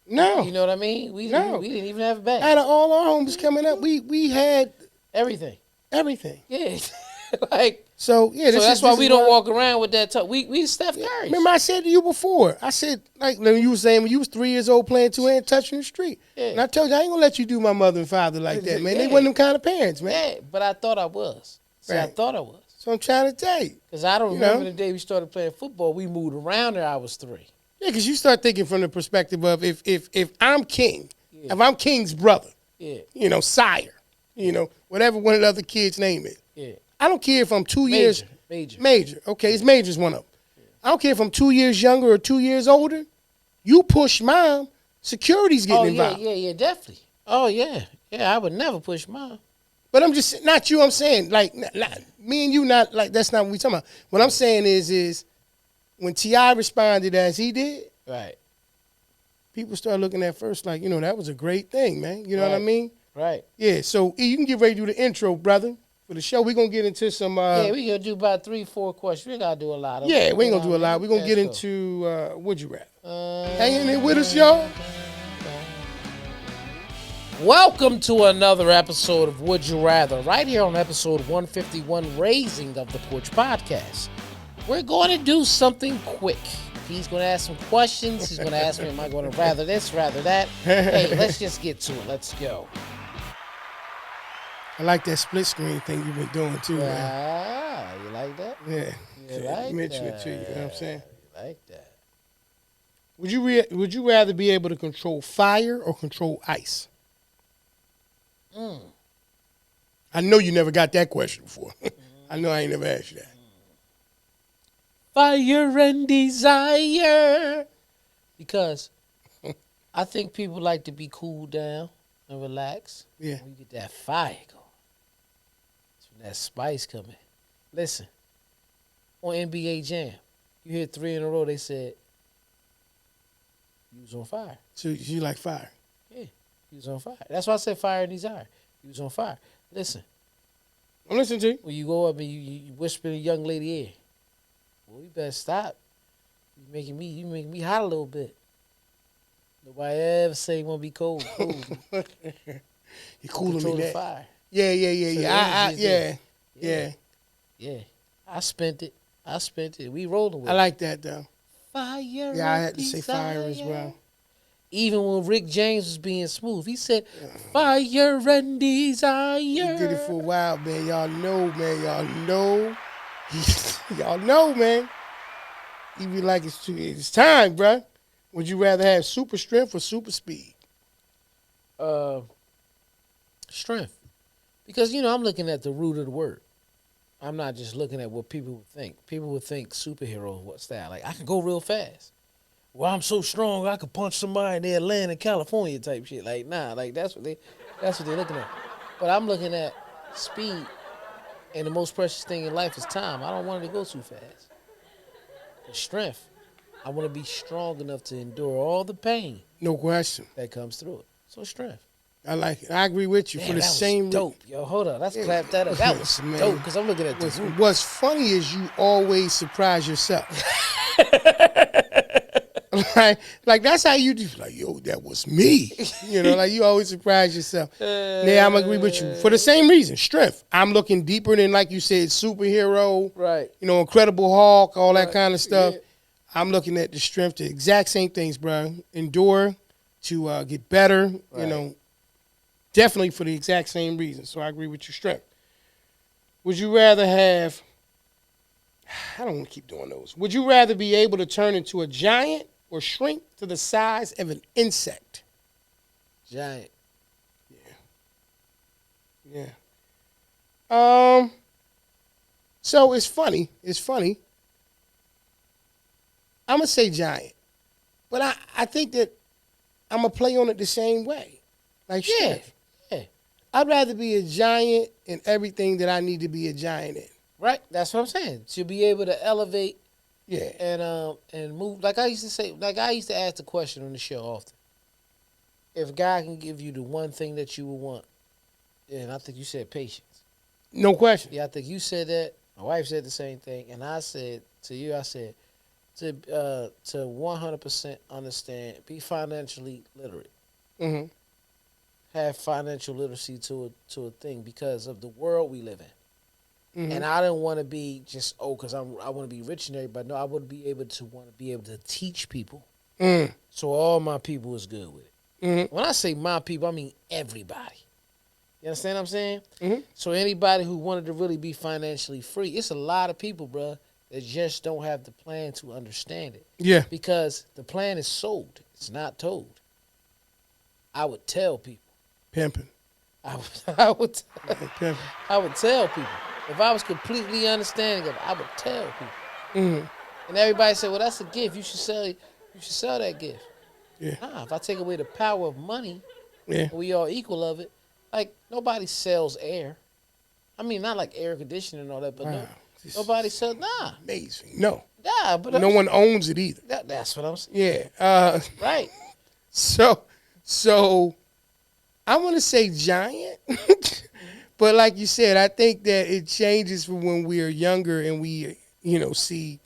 S2: No.
S1: You know what I mean? We didn't even have it bad.
S2: Out of all our homes coming up, we had
S1: Everything.
S2: everything.
S1: Yeah. Like,
S2: So yeah,
S1: so that's why we don't walk around with that talk. We Steph Curry.
S2: Remember, I said to you before. I said, like when you were saying when you was 3 years old playing two hands touching the street.
S1: Yeah.
S2: And I told you I ain't gonna let you do my mother and father like that, man. They
S1: Yeah.
S2: wasn't them kind of parents, man.
S1: Yeah, but I thought I was. See, I
S2: Right.
S1: thought I was.
S2: So I'm trying to tell you.
S1: Because I don't
S2: You
S1: remember
S2: know?
S1: the day we started playing football. We moved around there. I was 3.
S2: Yeah, because you start thinking from the perspective of if I'm king,
S1: Yeah.
S2: if I'm King's brother,
S1: Yeah,
S2: sire, whatever one of the other kids' name is.
S1: yeah.
S2: I don't care if I'm 2 years
S1: Major.
S2: Okay, it's Major's one of them. I don't care if I'm 2 years younger or 2 years older. You push mom, security's getting involved.
S1: Yeah, definitely. Oh, yeah. Yeah, I would never push mom.
S2: But I'm just not you. I'm saying like me and you. Not like that's not what we talking about. What I'm saying is when T.I. responded as he did,
S1: Right,
S2: people start looking at first like that was a great thing, man. You know what I
S1: Right.
S2: mean?
S1: right.
S2: Yeah. So E, you can get ready to do the intro, brother, for the show. We're gonna get into some.
S1: Yeah, we gonna do about 3-4 questions. We gotta do a lot of
S2: Yeah, we ain't gonna do a lot. We're gonna
S1: Yeah,
S2: get
S1: sure.
S2: into Would You Rather. Hang in there with us, y'all.
S1: Welcome to another episode of Would You Rather, right here on episode 151, Raising of the Porch Podcast. We're going to do something quick. He's going to ask some questions. He's going to ask me, am I going to rather this, rather that? Hey, let's just get to it. Let's go.
S2: I like that split screen thing you've been doing too, man.
S1: Ah, you like that?
S2: Yeah.
S1: You like
S2: mention
S1: that?
S2: it to you. You know what I'm saying?
S1: You like that?
S2: Would you rather be able to control fire or control ice? I know you never got that question before. I know I ain't never asked you that.
S1: Fire and desire. Because I think people like to be cooled down and relax.
S2: Yeah.
S1: When you get that fire going. That's when that spice come in. Listen, on NBA Jam, you hit 3 in a row, they said, you was on fire.
S2: So you like fire?
S1: Yeah, you was on fire. That's why I said fire and desire. You was on fire. Listen,
S2: I'm listening to you.
S1: when you go up and you whisper in a young lady ear, well, you better stop. You making me hot a little bit. Nobody ever say you want to be cold. Cool.
S2: You're cooling
S1: Control
S2: me
S1: the
S2: that.
S1: fire.
S2: Yeah.
S1: So
S2: Yeah.
S1: Yeah. I spent it. We rolling with
S2: I
S1: it.
S2: like that though.
S1: Fire.
S2: Yeah, I had to say fire as well.
S1: Even when Rick James was being smooth, he said, fire and desire.
S2: He did it for a while, man. Y'all know, man. Y'all know, man. He be like, it's time, bruh. Would you rather have super strength or super speed?
S1: Strength. Because, I'm looking at the root of the word. I'm not just looking at what people would think. People would think superhero, what style? Like, I can go real fast. Well, I'm so strong, I could punch somebody in their land in California type shit. Like, nah, like that's what they're looking at. But I'm looking at speed, and the most precious thing in life is time. I don't want it to go too fast. The strength. I want to be strong enough to endure all the pain
S2: No question.
S1: that comes through it. So strength.
S2: I like it. I agree with you
S1: Man,
S2: for the
S1: that was
S2: same
S1: dope. Yo, hold on. Let's clap that up. That was
S2: Man.
S1: dope because I'm looking at the root.
S2: What's funny is you always surprise yourself. like that's how you do. Like, yo, that was me. Like you always surprise yourself. Yeah, I'm agree with you for the same reason. Strength. I'm looking deeper than, like you said, superhero.
S1: Right.
S2: Incredible Hulk, all that kind of stuff.
S1: Yeah.
S2: I'm looking at the strength, the exact same things, bro. Endure to get better.
S1: Right.
S2: Definitely for the exact same reason. So I agree with your strength. Would you rather have? I don't want to keep doing those. Would you rather be able to turn into a giant or shrink to the size of an insect?
S1: Giant.
S2: Yeah. So it's funny. I'm gonna say giant, but I think that I'm gonna play on it the same way. Like strength.
S1: Yeah.
S2: I'd rather be a giant in everything that I need to be a giant in.
S1: Right. That's what I'm saying. To be able to elevate.
S2: Yeah.
S1: And move. Like I used to say. Like I used to ask the question on the show often. If God can give you the one thing that you would want, and I think you said patience.
S2: No question.
S1: Yeah, I think you said that. My wife said the same thing, and I said to you, to 100% understand, be financially literate.
S2: Mm-hmm.
S1: Have financial literacy to a thing because of the world we live in.
S2: Mm-hmm.
S1: And I didn't want to be just because I want to be rich and everybody. No, I would be able to teach people. So all my people is good with it.
S2: Mm-hmm.
S1: When I say my people, I mean everybody. You understand what I'm saying?
S2: Mm-hmm.
S1: So anybody who wanted to really be financially free, it's a lot of people, bruh, that just don't have the plan to understand it.
S2: Yeah.
S1: Because the plan is sold. It's not told. I would tell people.
S2: Pimping.
S1: I would
S2: Pimping.
S1: I would tell people. If I was completely understanding of it, I would tell people.
S2: Mm-hmm.
S1: And everybody said, well, that's a gift. You should sell that gift.
S2: Yeah.
S1: Nah, if I take away the power of money,
S2: Yeah.
S1: and we all equal of it, like nobody sells air. I mean, not like air conditioning and all that, but
S2: Wow.
S1: nobody sells, nah.
S2: Amazing. No.
S1: Nah, but
S2: No one owns it either.
S1: that's what I'm saying.
S2: Yeah.
S1: Right.
S2: So I want to say giant, but like you said, I think that it changes from when we are younger and we, see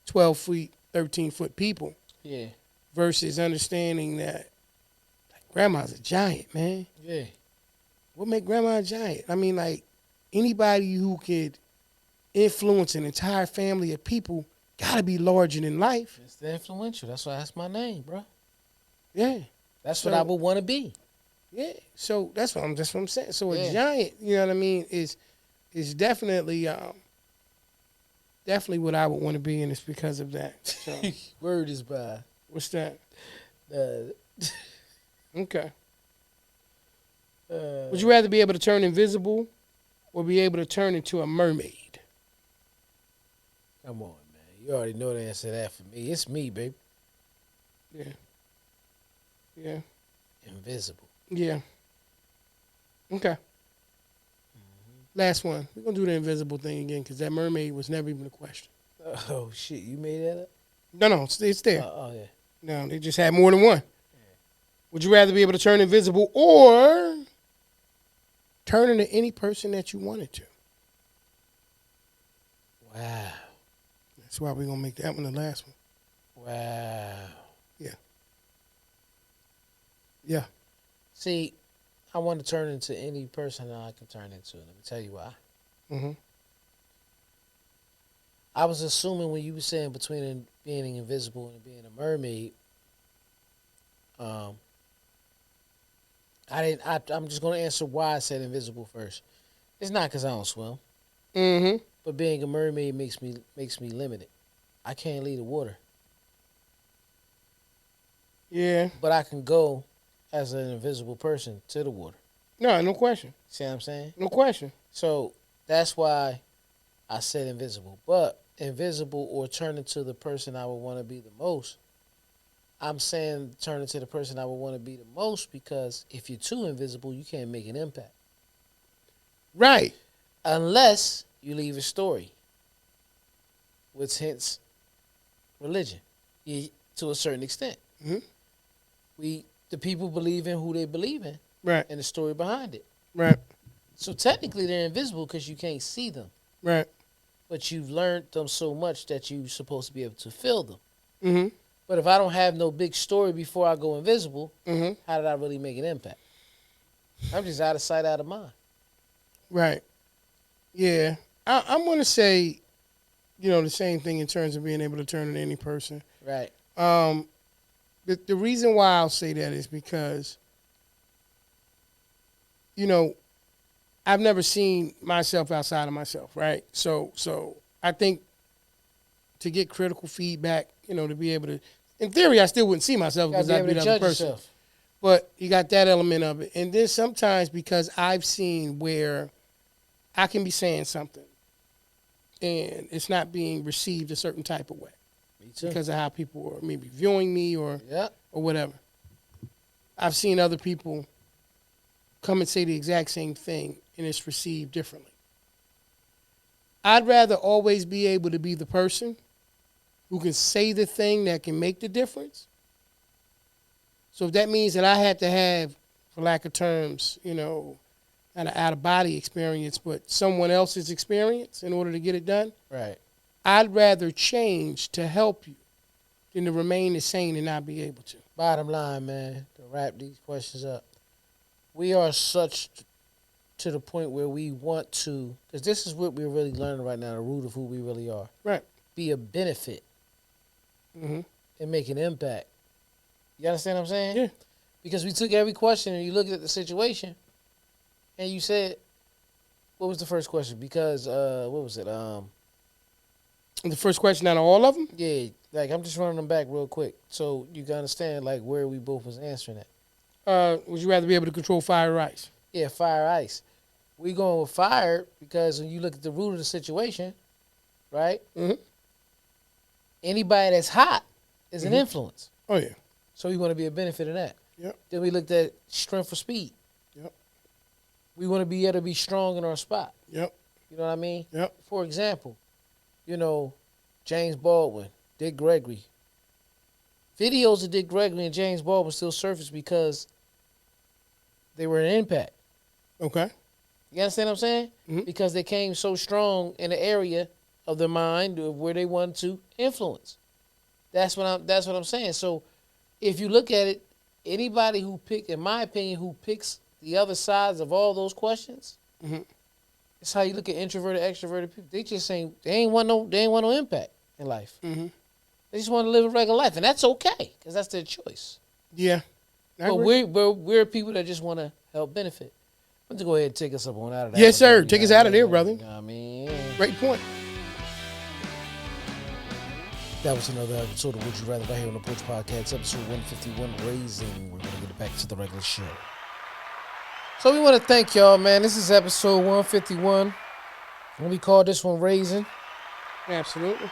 S2: 12 feet, 13-foot people.
S1: Yeah.
S2: Versus understanding that grandma's a giant, man.
S1: Yeah.
S2: What make grandma a giant? I mean, like anybody who could influence an entire family of people gotta be larger than life.
S1: It's the influential. That's why that's my name, bro.
S2: Yeah.
S1: That's what I would want to be.
S2: Yeah. So that's what I'm saying. So
S1: Yeah.
S2: a giant, you know what I mean, is definitely what I would want to be, and it's because of that. So
S1: Word is by.
S2: What's that?
S1: Uh,
S2: Okay. Would you rather be able to turn invisible or be able to turn into a mermaid?
S1: Come on, man. You already know the answer to that for me. It's me, baby.
S2: Yeah. Yeah.
S1: Invisible.
S2: Yeah. Okay. Last one. We're going to do the invisible thing again because that mermaid was never even a question.
S1: Oh, shit. You made that up?
S2: No, it's there.
S1: Oh, yeah.
S2: No, they just had more than one. Would you rather be able to turn invisible or turn into any person that you wanted to?
S1: Wow.
S2: That's why we're going to make that one the last one.
S1: Wow.
S2: Yeah. Yeah.
S1: See, I want to turn into any person that I can turn into. Let me tell you why.
S2: Mm-hmm.
S1: I was assuming when you were saying between being invisible and being a mermaid, I'm just going to answer why I said invisible first. It's not because I don't swim,
S2: Mm-hmm.
S1: but being a mermaid makes me limited. I can't leave the water,
S2: Yeah.
S1: but I can go as an invisible person to the water.
S2: No question.
S1: See what I'm saying?
S2: No question.
S1: So that's why I said invisible. But invisible or turn into the person I would want to be the most. I'm saying turn into the person I would want to be the most because if you're too invisible, you can't make an impact.
S2: Right.
S1: Unless you leave a story, which hints religion to a certain extent.
S2: Mm-hmm.
S1: The people believe in who they believe in
S2: Right.
S1: and the story behind it.
S2: Right.
S1: So technically they're invisible because you can't see them.
S2: Right.
S1: But you've learned them so much that you're supposed to be able to feel them.
S2: Mm-hmm.
S1: But if I don't have no big story before I go invisible,
S2: Mm-hmm.
S1: how did I really make an impact? I'm just out of sight, out of mind.
S2: Right. Yeah. I'm going to say, the same thing in terms of being able to turn into any person.
S1: Right.
S2: The reason why I'll say that is because, I've never seen myself outside of myself, right? So I think to get critical feedback, to be able to, in theory, I still wouldn't see myself
S1: You gotta
S2: because
S1: be
S2: I'd
S1: able
S2: be
S1: to
S2: the other
S1: judge
S2: person.
S1: yourself.
S2: But you got that element of it. And then sometimes because I've seen where I can be saying something and it's not being received a certain type of way.
S1: Me too.
S2: Because of how people are maybe viewing me or
S1: Yeah.
S2: whatever. I've seen other people come and say the exact same thing and it's received differently. I'd rather always be able to be the person who can say the thing that can make the difference. So if that means that I had to have, for lack of terms, an out-of-body experience, but someone else's experience in order to get it done,
S1: Right.
S2: I'd rather change to help you than to remain the same and not be able to.
S1: Bottom line, man, to wrap these questions up, we are such to the point where we want to, because this is what we're really learning right now, the root of who we really are.
S2: Right.
S1: Be a benefit
S2: Mm-hmm.
S1: and make an impact. You understand what I'm saying?
S2: Yeah.
S1: Because we took every question and you looked at the situation and you said, what was the first question? Because, what was it?
S2: The first question out of all of them?
S1: Yeah, like I'm just running them back real quick so you can understand like where we both was answering at.
S2: Would you rather be able to control fire or ice?
S1: Yeah, fire, ice. We going with fire because when you look at the root of the situation, right?
S2: Mm-hmm.
S1: Anybody that's hot is an influence.
S2: Oh, yeah.
S1: So we want to be a benefit of that.
S2: Yep.
S1: Then we looked at strength for speed.
S2: Yep.
S1: We want to be able to be strong in our spot.
S2: Yep.
S1: You know what I mean?
S2: Yep.
S1: For example, James Baldwin, Dick Gregory. Videos of Dick Gregory and James Baldwin still surface because they were an impact.
S2: Okay.
S1: You understand what I'm saying?
S2: Mm-hmm.
S1: Because they came so strong in the area of their mind of where they wanted to influence. That's what I'm saying. So if you look at it, anybody in my opinion, who picks the other sides of all those questions,
S2: Mm-hmm.
S1: it's how you look at introverted, extroverted people. They just ain't they ain't want no impact in life.
S2: Mm-hmm.
S1: They just want to live a regular life, and that's okay because that's their choice.
S2: Yeah.
S1: But we're people that just want to help benefit. Let's go ahead and take us up on out of that.
S2: Yes, sir.
S1: You
S2: Take
S1: know
S2: us
S1: what
S2: out
S1: I
S2: of there,
S1: mean?
S2: brother.
S1: You know what I mean?
S2: Great point.
S1: That was another episode of Would You Rather right here on the Porch Podcast, episode 151, Raising. We're going to get it back to the regular show. So we want to thank y'all, man. This is episode 151. And we call this one Raising.
S2: Absolutely.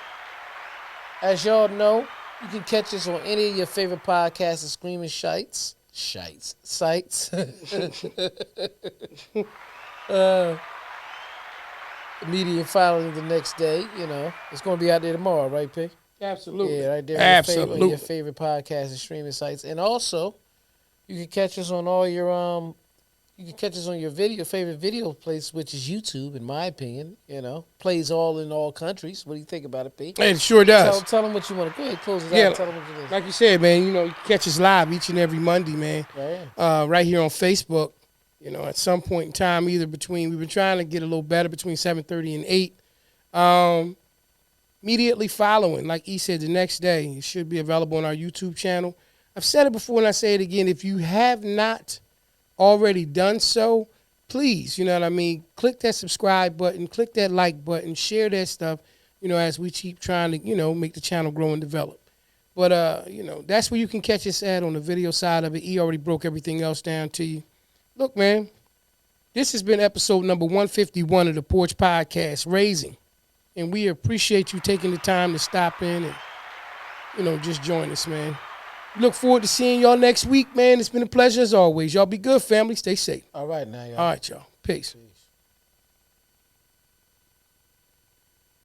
S1: As y'all know, you can catch us on any of your favorite podcasts and streaming sites. Immediately following the next day, you know. It's going to be out there tomorrow, right, Pig?
S2: Absolutely.
S1: Yeah, right there.
S2: Absolutely.
S1: On your favorite podcast and streaming sites. And also, you can catch us on all your you can catch us on your favorite video place, which is YouTube, in my opinion. You know, plays all in all countries. What do you think about it, P?
S2: It sure does.
S1: Tell them what you want to. Go ahead, close it
S2: Yeah,
S1: out. Tell them what it is.
S2: like you said, man, you know, you can catch us live each and every Monday, man. Right here on Facebook. You know, at some point in time, we've been trying to get a little better between 7:30 and 8. Immediately following, like E said, the next day, it should be available on our YouTube channel. I've said it before and I say it again. If you have not already done so, please, you know what I mean, click that subscribe button, click that like button, share that stuff, you know, as we keep trying to, you know, make the channel grow and develop. But, you know, that's where you can catch us at on the video side of it. E already broke everything else down to you. Look, man, this has been episode number 151 of the Porch Podcast, Raising. And we appreciate you taking the time to stop in and, you know, just join us, man. Look forward to seeing y'all next week, man. It's been a pleasure as always. Y'all be good, family. Stay safe.
S1: All right, now, y'all.
S2: All right, y'all. Peace.